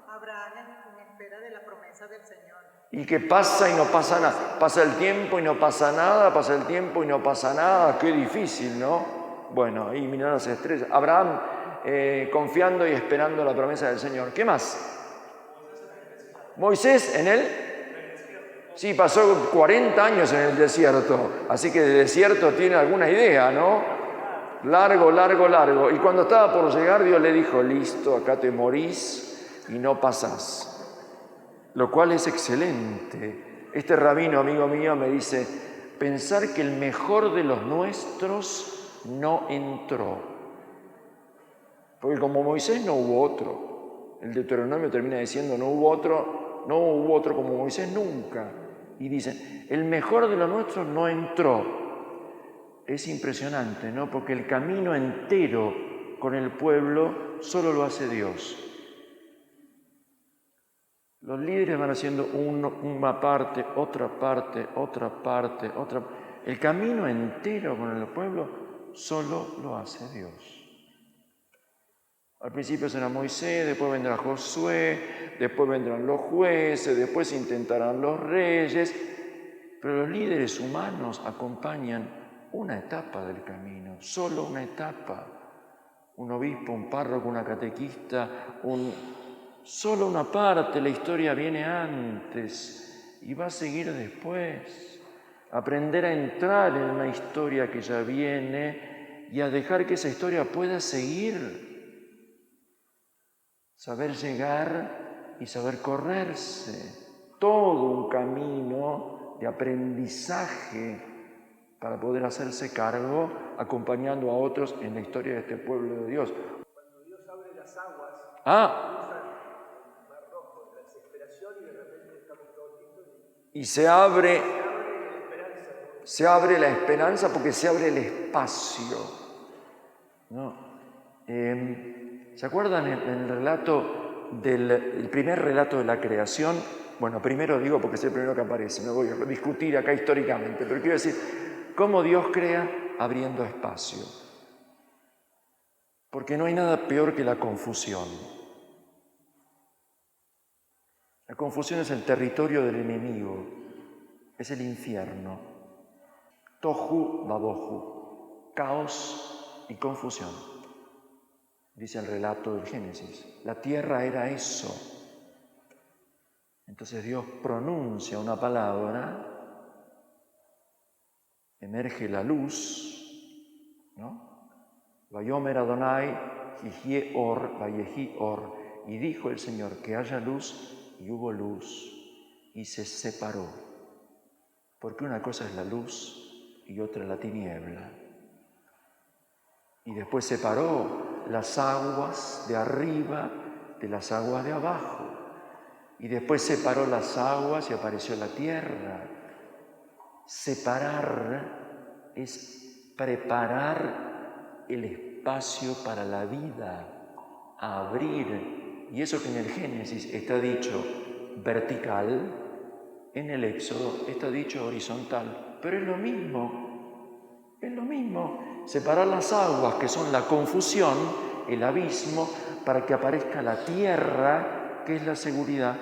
Abraham en espera de la promesa del Señor. Y que pasa y no pasa nada. Pasa el tiempo y no pasa nada, pasa el tiempo y no pasa nada. Qué difícil, ¿no? Bueno, ahí mirar las estrellas. Abraham confiando y esperando la promesa del Señor. ¿Qué más? Moisés en él. Sí, pasó 40 años en el desierto, así que de desierto tiene alguna idea, ¿no? Largo. Y cuando estaba por llegar, Dios le dijo, listo, acá te morís y no pasás. Lo cual es excelente. Este rabino, amigo mío, me dice, pensar que el mejor de los nuestros no entró. Porque como Moisés no hubo otro. El Deuteronomio termina diciendo, no hubo otro como Moisés nunca. Y dicen, el mejor de los nuestros no entró. Es impresionante, ¿no? Porque el camino entero con el pueblo solo lo hace Dios. Los líderes van haciendo una parte, otra parte. El camino entero con el pueblo solo lo hace Dios. Al principio será Moisés, después vendrá Josué, después vendrán los jueces, después intentarán los reyes, pero los líderes humanos acompañan una etapa del camino, solo una etapa. Un obispo, un párroco, una catequista, solo una parte, la historia viene antes y va a seguir después. Aprender a entrar en una historia que ya viene y a dejar que esa historia pueda seguir. Saber llegar y saber correrse. Todo un camino de aprendizaje para poder hacerse cargo, acompañando a otros en la historia de este pueblo de Dios. Cuando Dios abre las aguas, Ah, el mar rojo, la desesperación y de repente estamos todos listos y se abre, la esperanza. Se abre la esperanza porque se abre el espacio, ¿no? ¿Se acuerdan en el relato el primer relato de la creación? Bueno, primero digo porque es el primero que aparece, no voy a discutir acá históricamente, pero quiero decir, cómo Dios crea abriendo espacio. Porque no hay nada peor que la confusión. La confusión es el territorio del enemigo, es el infierno. Tohu babohu, caos y confusión, dice el relato del Génesis. La tierra era eso. Entonces Dios pronuncia una palabra, emerge la luz, ¿no? Vayomer Adonai, Jijie Or, Vayehi Or, y dijo el Señor que haya luz, y hubo luz, y se separó. Porque una cosa es la luz y otra la tiniebla. Y después separó las aguas de arriba de las aguas de abajo. Y después separó las aguas y apareció la tierra. Separar es preparar el espacio para la vida, abrir. Y eso que en el Génesis está dicho vertical, en el Éxodo está dicho horizontal. Pero es lo mismo. Separar las aguas, que son la confusión, el abismo, para que aparezca la tierra, que es la seguridad,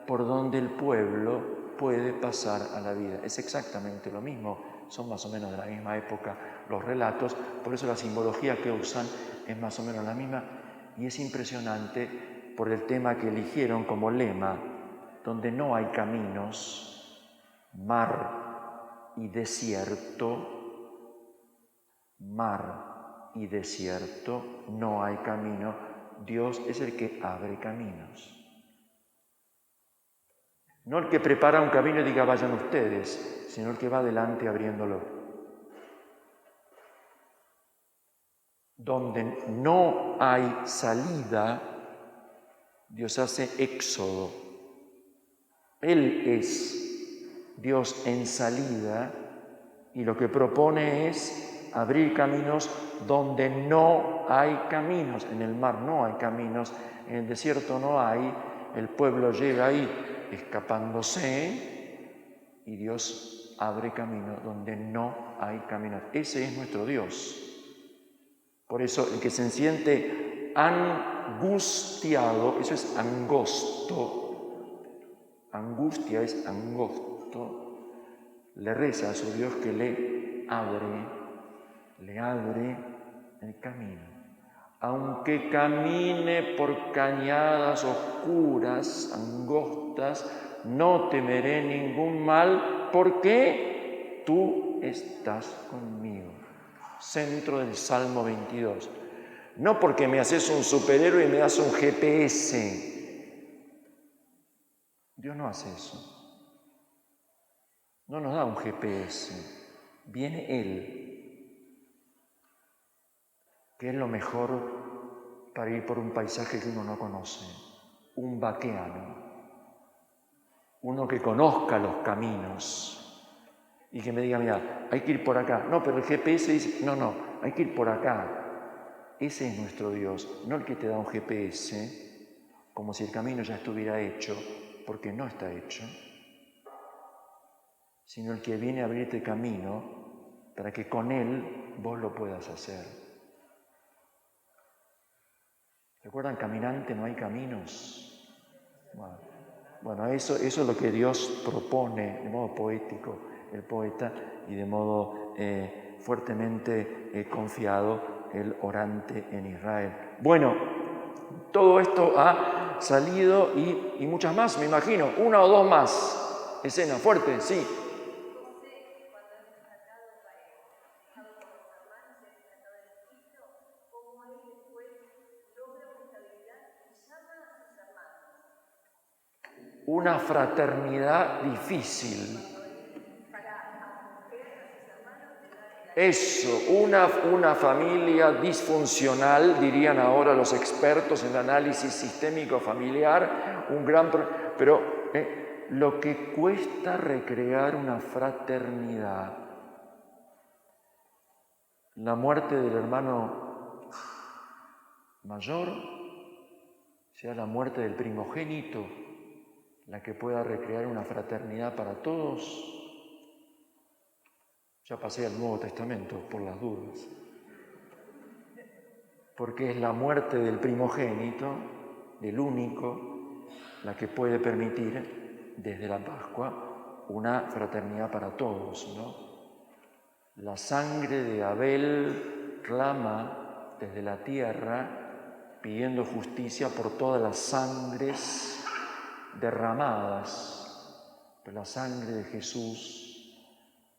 por donde el pueblo puede pasar a la vida. Es exactamente lo mismo, son más o menos de la misma época los relatos, por eso la simbología que usan es más o menos la misma, y es impresionante por el tema que eligieron como lema, donde no hay caminos, mar y desierto, no hay camino. Dios es el que abre caminos. No el que prepara un camino y diga vayan ustedes, sino el que va adelante abriéndolo. Donde no hay salida, Dios hace éxodo. Él es Dios en salida y lo que propone es abrir caminos donde no hay caminos. En el mar no hay caminos, en el desierto no hay, el pueblo llega ahí escapándose y Dios abre camino donde no hay caminos. Ese es nuestro Dios. Por eso el que se siente angustiado, eso es angosto, angustia es angosto, le reza a su Dios que le abre el camino. Aunque camine por cañadas oscuras, angostas, no temeré ningún mal, porque tú estás conmigo. Centro del Salmo 22. No porque me haces un superhéroe y me das un GPS. Dios no hace eso. No nos da un GPS, viene Él, que es lo mejor para ir por un paisaje que uno no conoce, un vaqueano, uno que conozca los caminos y que me diga, mira, hay que ir por acá. No, pero el GPS dice, no, hay que ir por acá. Ese es nuestro Dios, no el que te da un GPS, como si el camino ya estuviera hecho, porque no está hecho, sino el que viene a abrirte camino para que con Él vos lo puedas hacer. ¿Recuerdan? Caminante no hay caminos. Bueno, eso es lo que Dios propone de modo poético el poeta y de modo fuertemente confiado el orante en Israel. Bueno, todo esto ha salido y muchas más, me imagino, una o dos más. Escena fuerte, sí. Una fraternidad difícil. Eso, una familia disfuncional, dirían ahora los expertos en análisis sistémico familiar, pero lo que cuesta recrear una fraternidad. la muerte del hermano mayor sea la muerte del primogénito, la que pueda recrear una fraternidad para todos. Ya pasé al Nuevo Testamento por las dudas. Porque es la muerte del primogénito, del único, la que puede permitir desde la Pascua una fraternidad para todos, ¿no? La sangre de Abel clama desde la tierra pidiendo justicia por todas las sangres derramadas, pero la sangre de Jesús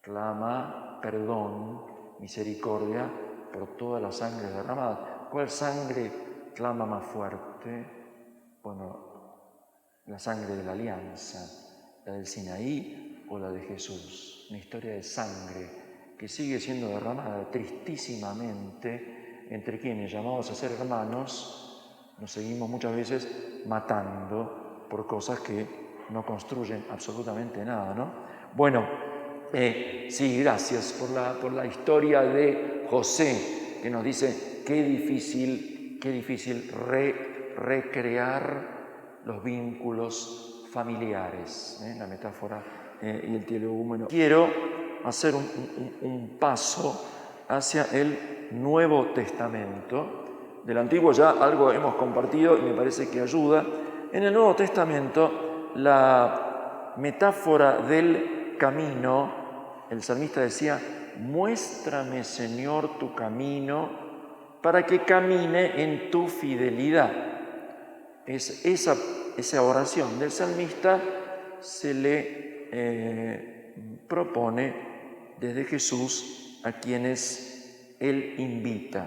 clama perdón, misericordia por todas las sangres derramadas. ¿Cuál sangre clama más fuerte? Bueno, la sangre de la alianza, la del Sinaí o la de Jesús. Una historia de sangre que sigue siendo derramada tristísimamente entre quienes, llamados a ser hermanos, nos seguimos muchas veces matando por cosas que no construyen absolutamente nada, ¿no? Bueno, sí, gracias por la historia de José, que nos dice qué difícil recrear los vínculos familiares, la metáfora y el telegúmeno. Quiero hacer un paso hacia el Nuevo Testamento. Del Antiguo ya algo hemos compartido y me parece que ayuda. En el Nuevo Testamento, la metáfora del camino, el salmista decía: muéstrame, Señor, tu camino para que camine en tu fidelidad. Esa oración del salmista se le propone desde Jesús a quienes Él invita.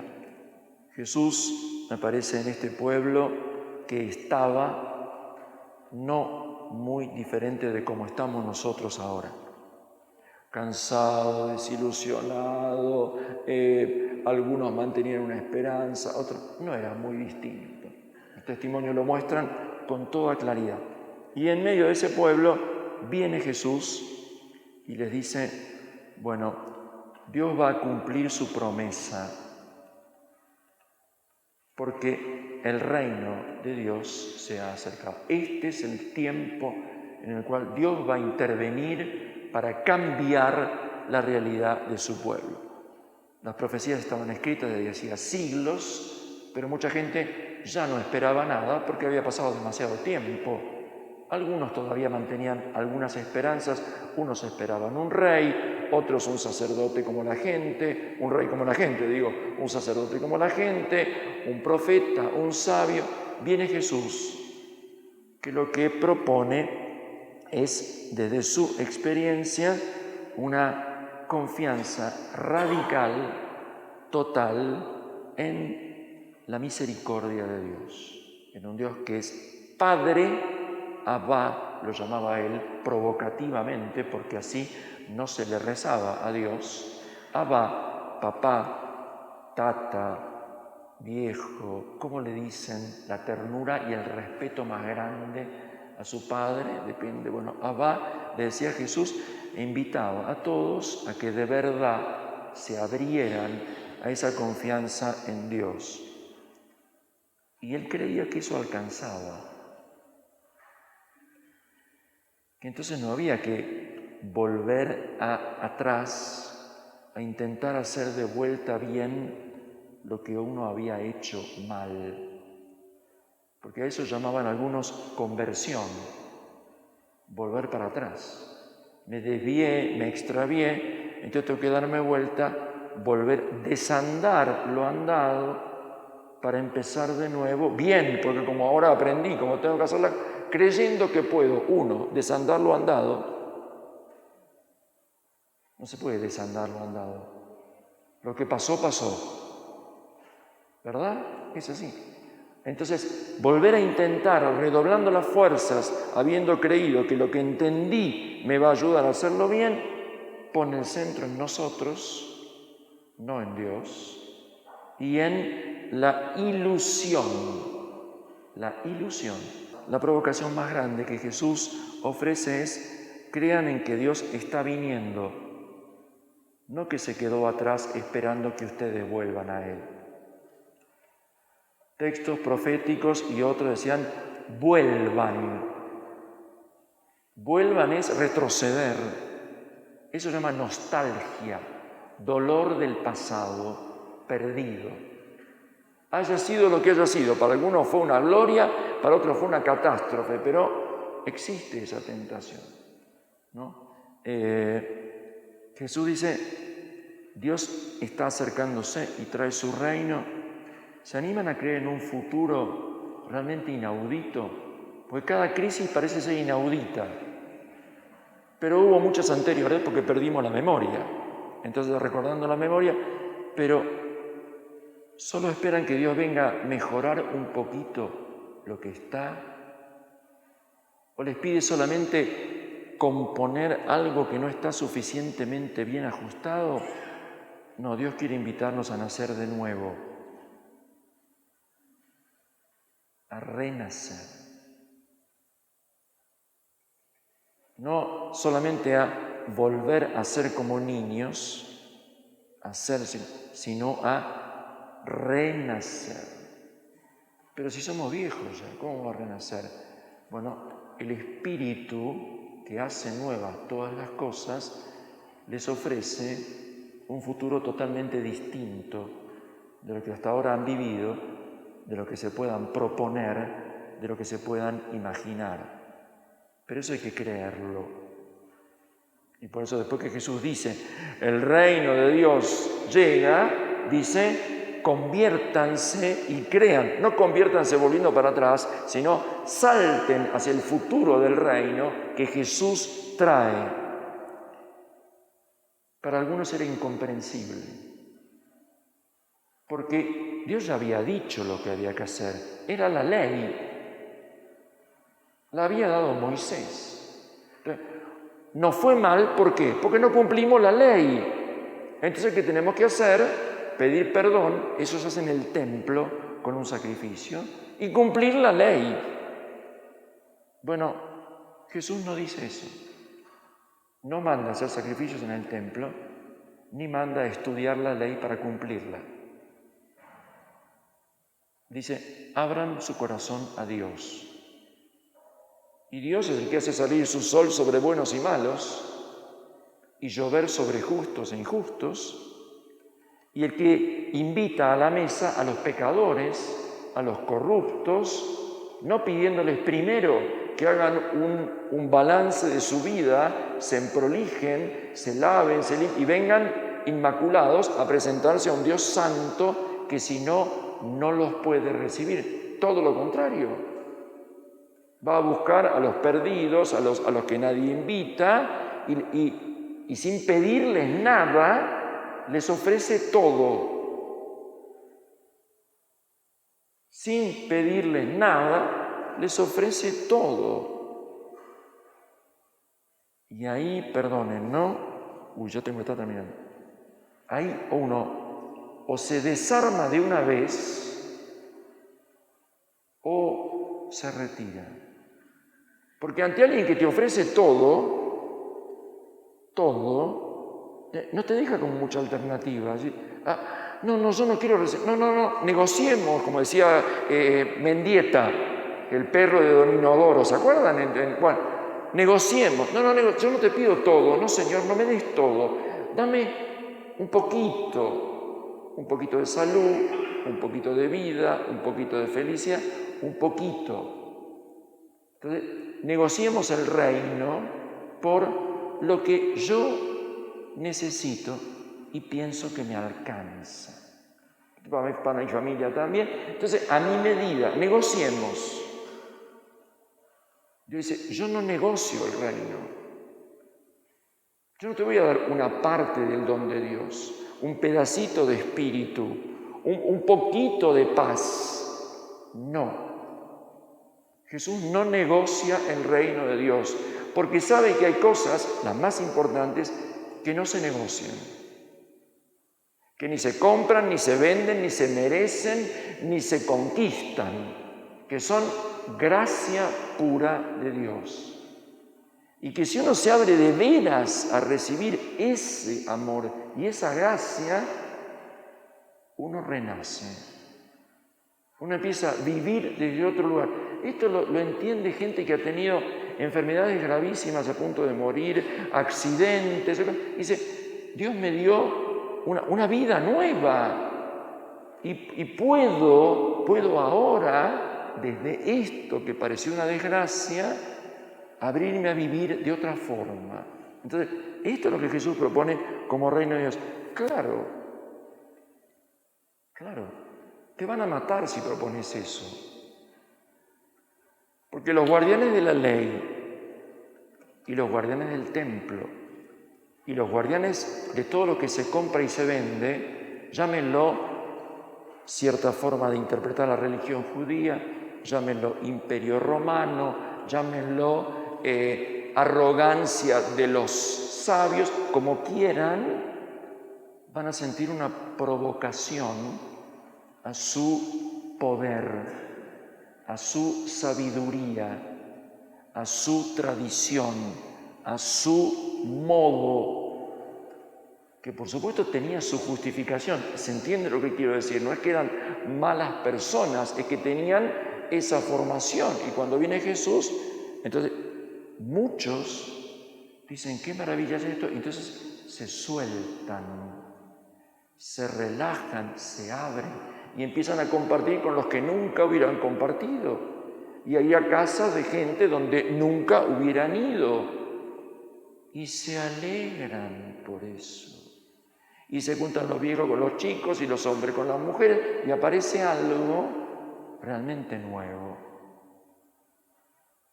Jesús aparece en este pueblo que estaba no muy diferente de como estamos nosotros ahora. Cansado, desilusionado, algunos mantenían una esperanza, otros no, era muy distinto. Los testimonios lo muestran con toda claridad. Y en medio de ese pueblo viene Jesús y les dice: bueno, Dios va a cumplir su promesa, porque el reino de Dios se ha acercado. Este es el tiempo en el cual Dios va a intervenir para cambiar la realidad de su pueblo. Las profecías estaban escritas desde hacía siglos, pero mucha gente ya no esperaba nada porque había pasado demasiado tiempo. Algunos todavía mantenían algunas esperanzas, unos esperaban un rey, otros un sacerdote como la gente, un rey como la gente, un sacerdote como la gente, un profeta, un sabio. Viene Jesús, que lo que propone es, desde su experiencia, una confianza radical, total, en la misericordia de Dios, en un Dios que es Padre. Abba lo llamaba él provocativamente, porque así no se le rezaba a Dios. Abba, papá, tata, viejo, ¿cómo le dicen? La ternura y el respeto más grande a su padre, depende. Bueno, Abba, le decía Jesús, e invitaba a todos a que de verdad se abrieran a esa confianza en Dios. Y él creía que eso alcanzaba. Que entonces no había que volver atrás a intentar hacer de vuelta bien lo que uno había hecho mal. Porque a eso llamaban algunos conversión, volver para atrás. Me desvié, me extravié, entonces tengo que darme vuelta, volver, desandar lo andado para empezar de nuevo bien, porque como ahora aprendí, como tengo que hacerla, creyendo que puedo, desandar lo andado. No se puede desandar lo andado. Lo que pasó, pasó. ¿Verdad? Es así. Entonces, volver a intentar, redoblando las fuerzas, habiendo creído que lo que entendí me va a ayudar a hacerlo bien, pone el centro en nosotros, no en Dios, y en la ilusión. La ilusión. La provocación más grande que Jesús ofrece es: crean en que Dios está viniendo. no que se quedó atrás esperando que ustedes vuelvan a Él. Textos proféticos y otros decían, vuelvan. Vuelvan es retroceder. Eso se llama nostalgia, dolor del pasado, perdido. Haya sido lo que haya sido, para algunos fue una gloria, para otros fue una catástrofe, pero existe esa tentación, ¿no? Jesús dice, Dios está acercándose y trae su reino. ¿Se animan a creer en un futuro realmente inaudito? Porque cada crisis parece ser inaudita, pero hubo muchas anteriores porque perdimos la memoria. Entonces, recordando la memoria, pero solo esperan que Dios venga a mejorar un poquito lo que está, o les pide solamente componer algo que no está suficientemente bien ajustado. No, Dios quiere invitarnos a nacer de nuevo, a renacer. No solamente a volver a ser como niños, sino a renacer. Pero si somos viejos ya, ¿cómo va a renacer? Bueno, el Espíritu que hace nuevas todas las cosas les ofrece un futuro totalmente distinto de lo que hasta ahora han vivido, de lo que se puedan proponer, de lo que se puedan imaginar. Pero eso hay que creerlo. Y por eso después que Jesús dice, el reino de Dios llega, dice, conviértanse y crean. No conviértanse volviendo para atrás, sino salten hacia el futuro del reino que Jesús trae. Para algunos era incomprensible, porque Dios ya había dicho lo que había que hacer. Era la ley. La había dado Moisés. No fue mal, ¿por qué? Porque no cumplimos la ley. Entonces, ¿qué tenemos que hacer? Pedir perdón, eso se hace en el templo con un sacrificio, y cumplir la ley. Bueno, Jesús no dice eso. No manda hacer sacrificios en el templo, ni manda estudiar la ley para cumplirla. Dice, abran su corazón a Dios. Y Dios es el que hace salir su sol sobre buenos y malos, y llover sobre justos e injustos, y el que invita a la mesa a los pecadores, a los corruptos, no pidiéndoles primero que hagan un balance de su vida, se emprolijen, se laven, y vengan inmaculados a presentarse a un Dios santo que si no, no los puede recibir. Todo lo contrario. Va a buscar a los perdidos, a los que nadie invita, y sin pedirles nada, les ofrece todo. Sin pedirles nada, les ofrece todo. Y ahí, perdonen, ¿no? Ya tengo que estar terminando. Ahí uno o se desarma de una vez o se retira. Porque ante alguien que te ofrece todo, no te deja con mucha alternativa. No, yo no quiero recibir. No, negociemos, como decía Mendieta, el perro de Don Inodoro, ¿se acuerdan? Bueno, negociemos. No, yo no te pido todo. No, Señor, no me des todo. Dame un poquito de salud, un poquito de vida, un poquito de felicidad, un poquito. Entonces, negociemos el reino por lo que yo necesito y pienso que me alcanza. Para mi familia también. Entonces, a mi medida, negociemos. Dios dice, yo no negocio el reino. Yo no te voy a dar una parte del don de Dios, un pedacito de espíritu, un poquito de paz. No. Jesús no negocia el reino de Dios, porque sabe que hay cosas, las más importantes, que no se negocian, que ni se compran, ni se venden, ni se merecen, ni se conquistan, que son gracia pura de Dios. Y que si uno se abre de veras a recibir ese amor y esa gracia, uno renace. Uno empieza a vivir desde otro lugar. Esto lo entiende gente que ha tenido enfermedades gravísimas a punto de morir, accidentes. Dice, Dios me dio una vida nueva y puedo ahora, desde esto que pareció una desgracia, abrirme a vivir de otra forma. Entonces, esto es lo que Jesús propone como reino de Dios. Claro, te van a matar si propones eso. Porque los guardianes de la ley y los guardianes del templo y los guardianes de todo lo que se compra y se vende, llámenlo cierta forma de interpretar la religión judía, llámenlo imperio romano, llámenlo arrogancia de los sabios, como quieran, van a sentir una provocación a su poder, a su sabiduría, a su tradición, a su modo, que por supuesto tenía su justificación. ¿Se entiende lo que quiero decir? No es que eran malas personas, es que tenían esa formación. Y cuando viene Jesús, entonces muchos dicen, qué maravilla es esto, y entonces se sueltan, se relajan, se abren y empiezan a compartir con los que nunca hubieran compartido. Y hay a casas de gente donde nunca hubieran ido y se alegran por eso. Y se juntan los viejos con los chicos y los hombres con las mujeres y aparece algo realmente nuevo.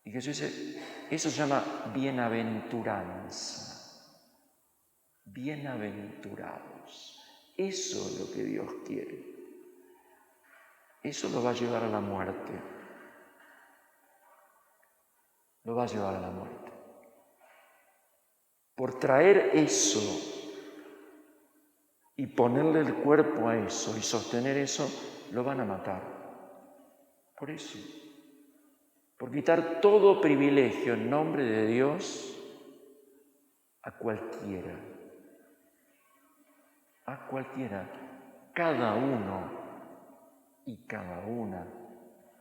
Y Jesús dice, eso se llama bienaventuranza. Bienaventurados. Eso es lo que Dios quiere. Eso lo va a llevar a la muerte. Lo va a llevar a la muerte. Por traer eso y ponerle el cuerpo a eso y sostener eso, lo van a matar. Por eso. Por quitar todo privilegio en nombre de Dios a cualquiera. A cualquiera. Cada uno y cada una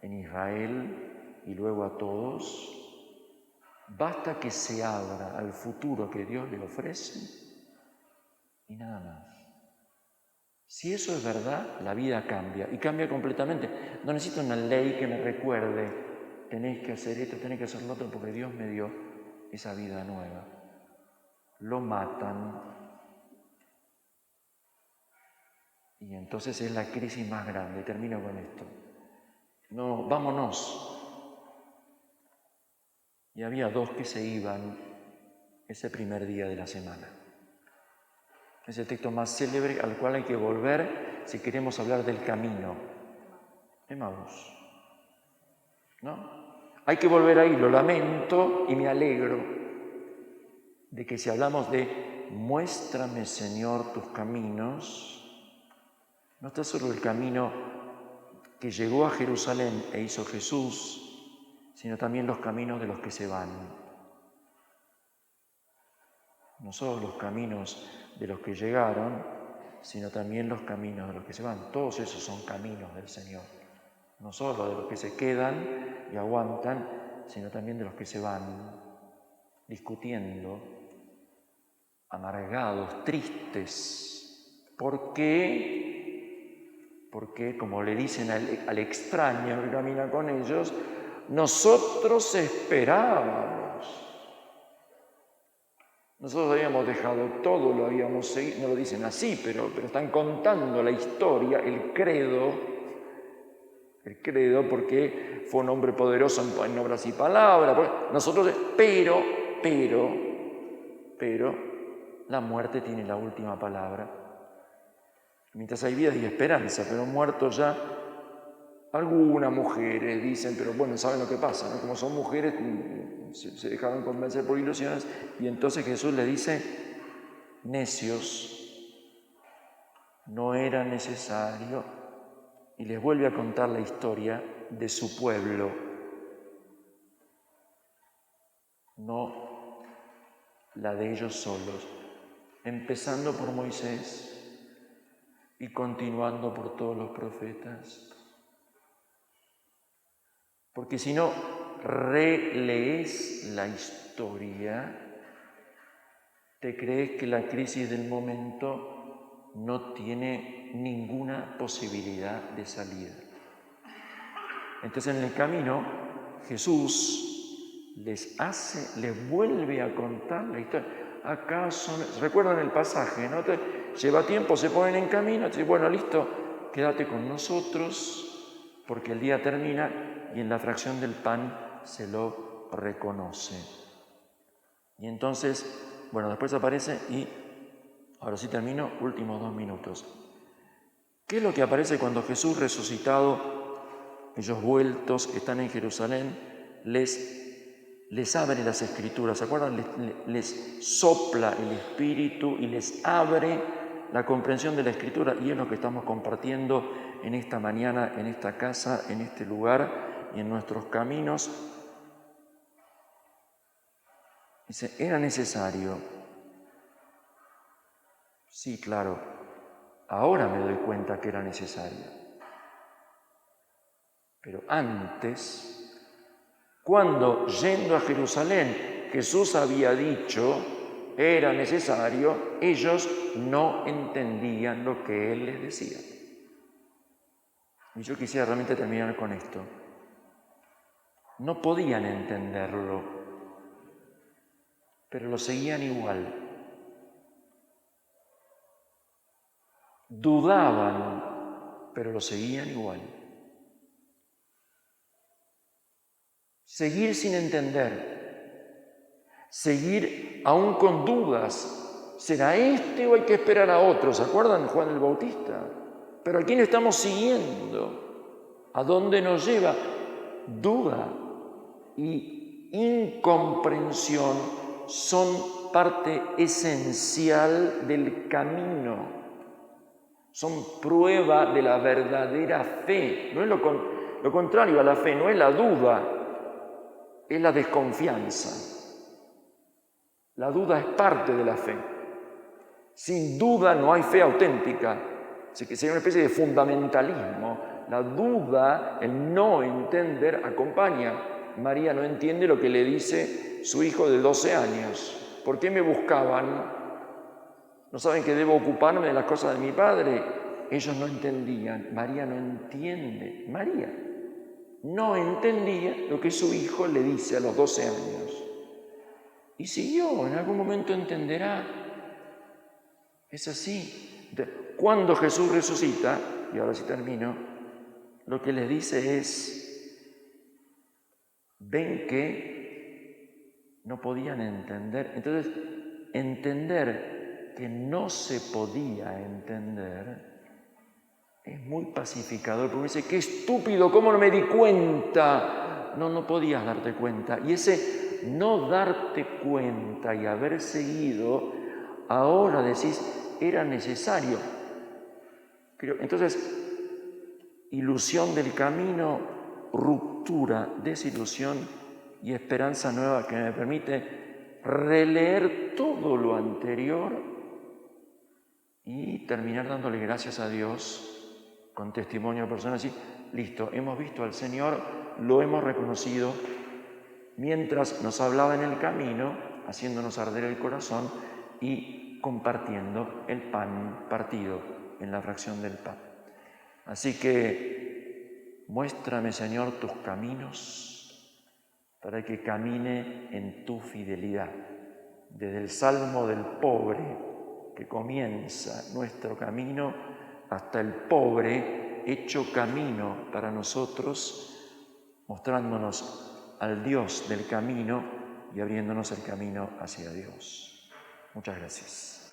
en Israel y luego a todos, basta que se abra al futuro que Dios le ofrece y nada más. Si eso es verdad, la vida cambia y cambia completamente. No necesito una ley que me recuerde, tenéis que hacer esto, tenéis que hacer lo otro, porque Dios me dio esa vida nueva. Lo matan. Y entonces es la crisis más grande. Termino con esto. No, vámonos. Y había dos que se iban ese primer día de la semana. Es el texto más célebre al cual hay que volver si queremos hablar del camino. Emaús. ¿No? Hay que volver ahí, lo lamento y me alegro de que si hablamos de muéstrame, Señor, tus caminos, no está solo el camino que llegó a Jerusalén e hizo Jesús, sino también los caminos de los que se van. No solo los caminos de los que llegaron, sino también los caminos de los que se van. Todos esos son caminos del Señor. No solo de los que se quedan y aguantan, sino también de los que se van, discutiendo, amargados, tristes. ¿Por qué? Porque, como le dicen al extraño que camina con ellos, nosotros esperábamos. Nosotros habíamos dejado todo, lo habíamos seguido, no lo dicen así, pero están contando la historia, el credo, porque fue un hombre poderoso en obras y palabras. Nosotros, pero, la muerte tiene la última palabra. Mientras hay vida hay esperanza, pero muertos ya, algunas mujeres dicen, pero bueno, ¿saben lo que pasa? ¿No? Como son mujeres, se dejaron convencer por ilusiones, y entonces Jesús les dice, necios, no era necesario, y les vuelve a contar la historia de su pueblo. No la de ellos solos, empezando por Moisés y continuando por todos los profetas. Porque si no relees la historia, te crees que la crisis del momento no tiene ninguna posibilidad de salida. Entonces en el camino Jesús les vuelve a contar la historia. ¿Acaso? ¿Recuerdan el pasaje? ¿No? Lleva tiempo, se ponen en camino, te dice, bueno, listo, quédate con nosotros, porque el día termina y en la fracción del pan se lo reconoce. Y entonces, bueno, después aparece y, ahora sí termino, últimos 2 minutos. ¿Qué es lo que aparece cuando Jesús resucitado, ellos vueltos, están en Jerusalén, les abre las Escrituras? ¿Se acuerdan? Les sopla el Espíritu y les abre la comprensión de la Escritura. Y es lo que estamos compartiendo en esta mañana, en esta casa, en este lugar y en nuestros caminos. Dice, ¿era necesario? Sí, claro. Ahora me doy cuenta que era necesario. Pero antes, cuando yendo a Jerusalén Jesús había dicho era necesario, ellos no entendían lo que Él les decía. Y yo quisiera realmente terminar con esto. No podían entenderlo, pero lo seguían igual. Dudaban, pero lo seguían igual. Seguir sin entender, seguir aún con dudas. ¿Será este o hay que esperar a otro? ¿Se acuerdan Juan el Bautista? ¿Pero a quién estamos siguiendo? ¿A dónde nos lleva? Duda y incomprensión son parte esencial del camino. Son prueba de la verdadera fe. No es lo contrario a la fe, no es la duda. Es la desconfianza. La duda es parte de la fe. Sin duda no hay fe auténtica. Así que sería una especie de fundamentalismo. La duda, el no entender, acompaña. María no entiende lo que le dice su hijo de 12 años. ¿Por qué me buscaban? ¿No saben que debo ocuparme de las cosas de mi padre? Ellos no entendían. María no entiende. María no entendía lo que su hijo le dice a los 12 años. Y siguió, en algún momento entenderá. Es así. Cuando Jesús resucita, y ahora sí termino, lo que les dice es, ven que no podían entender. Entonces, entender que no se podía entender es muy pacificador, porque dice, qué estúpido, ¿cómo no me di cuenta? No podías darte cuenta. Y ese no darte cuenta y haber seguido, ahora decís, era necesario. Entonces, ilusión del camino, ruptura, desilusión y esperanza nueva que me permite releer todo lo anterior y terminar dándole gracias a Dios con testimonio personal, así, listo, hemos visto al Señor, lo hemos reconocido, mientras nos hablaba en el camino, haciéndonos arder el corazón y compartiendo el pan partido en la fracción del pan. Así que muéstrame, Señor, tus caminos para que camine en tu fidelidad. Desde el Salmo del pobre que comienza nuestro camino hasta el pobre hecho camino para nosotros, mostrándonos al Dios del camino y abriéndonos el camino hacia Dios. Muchas gracias.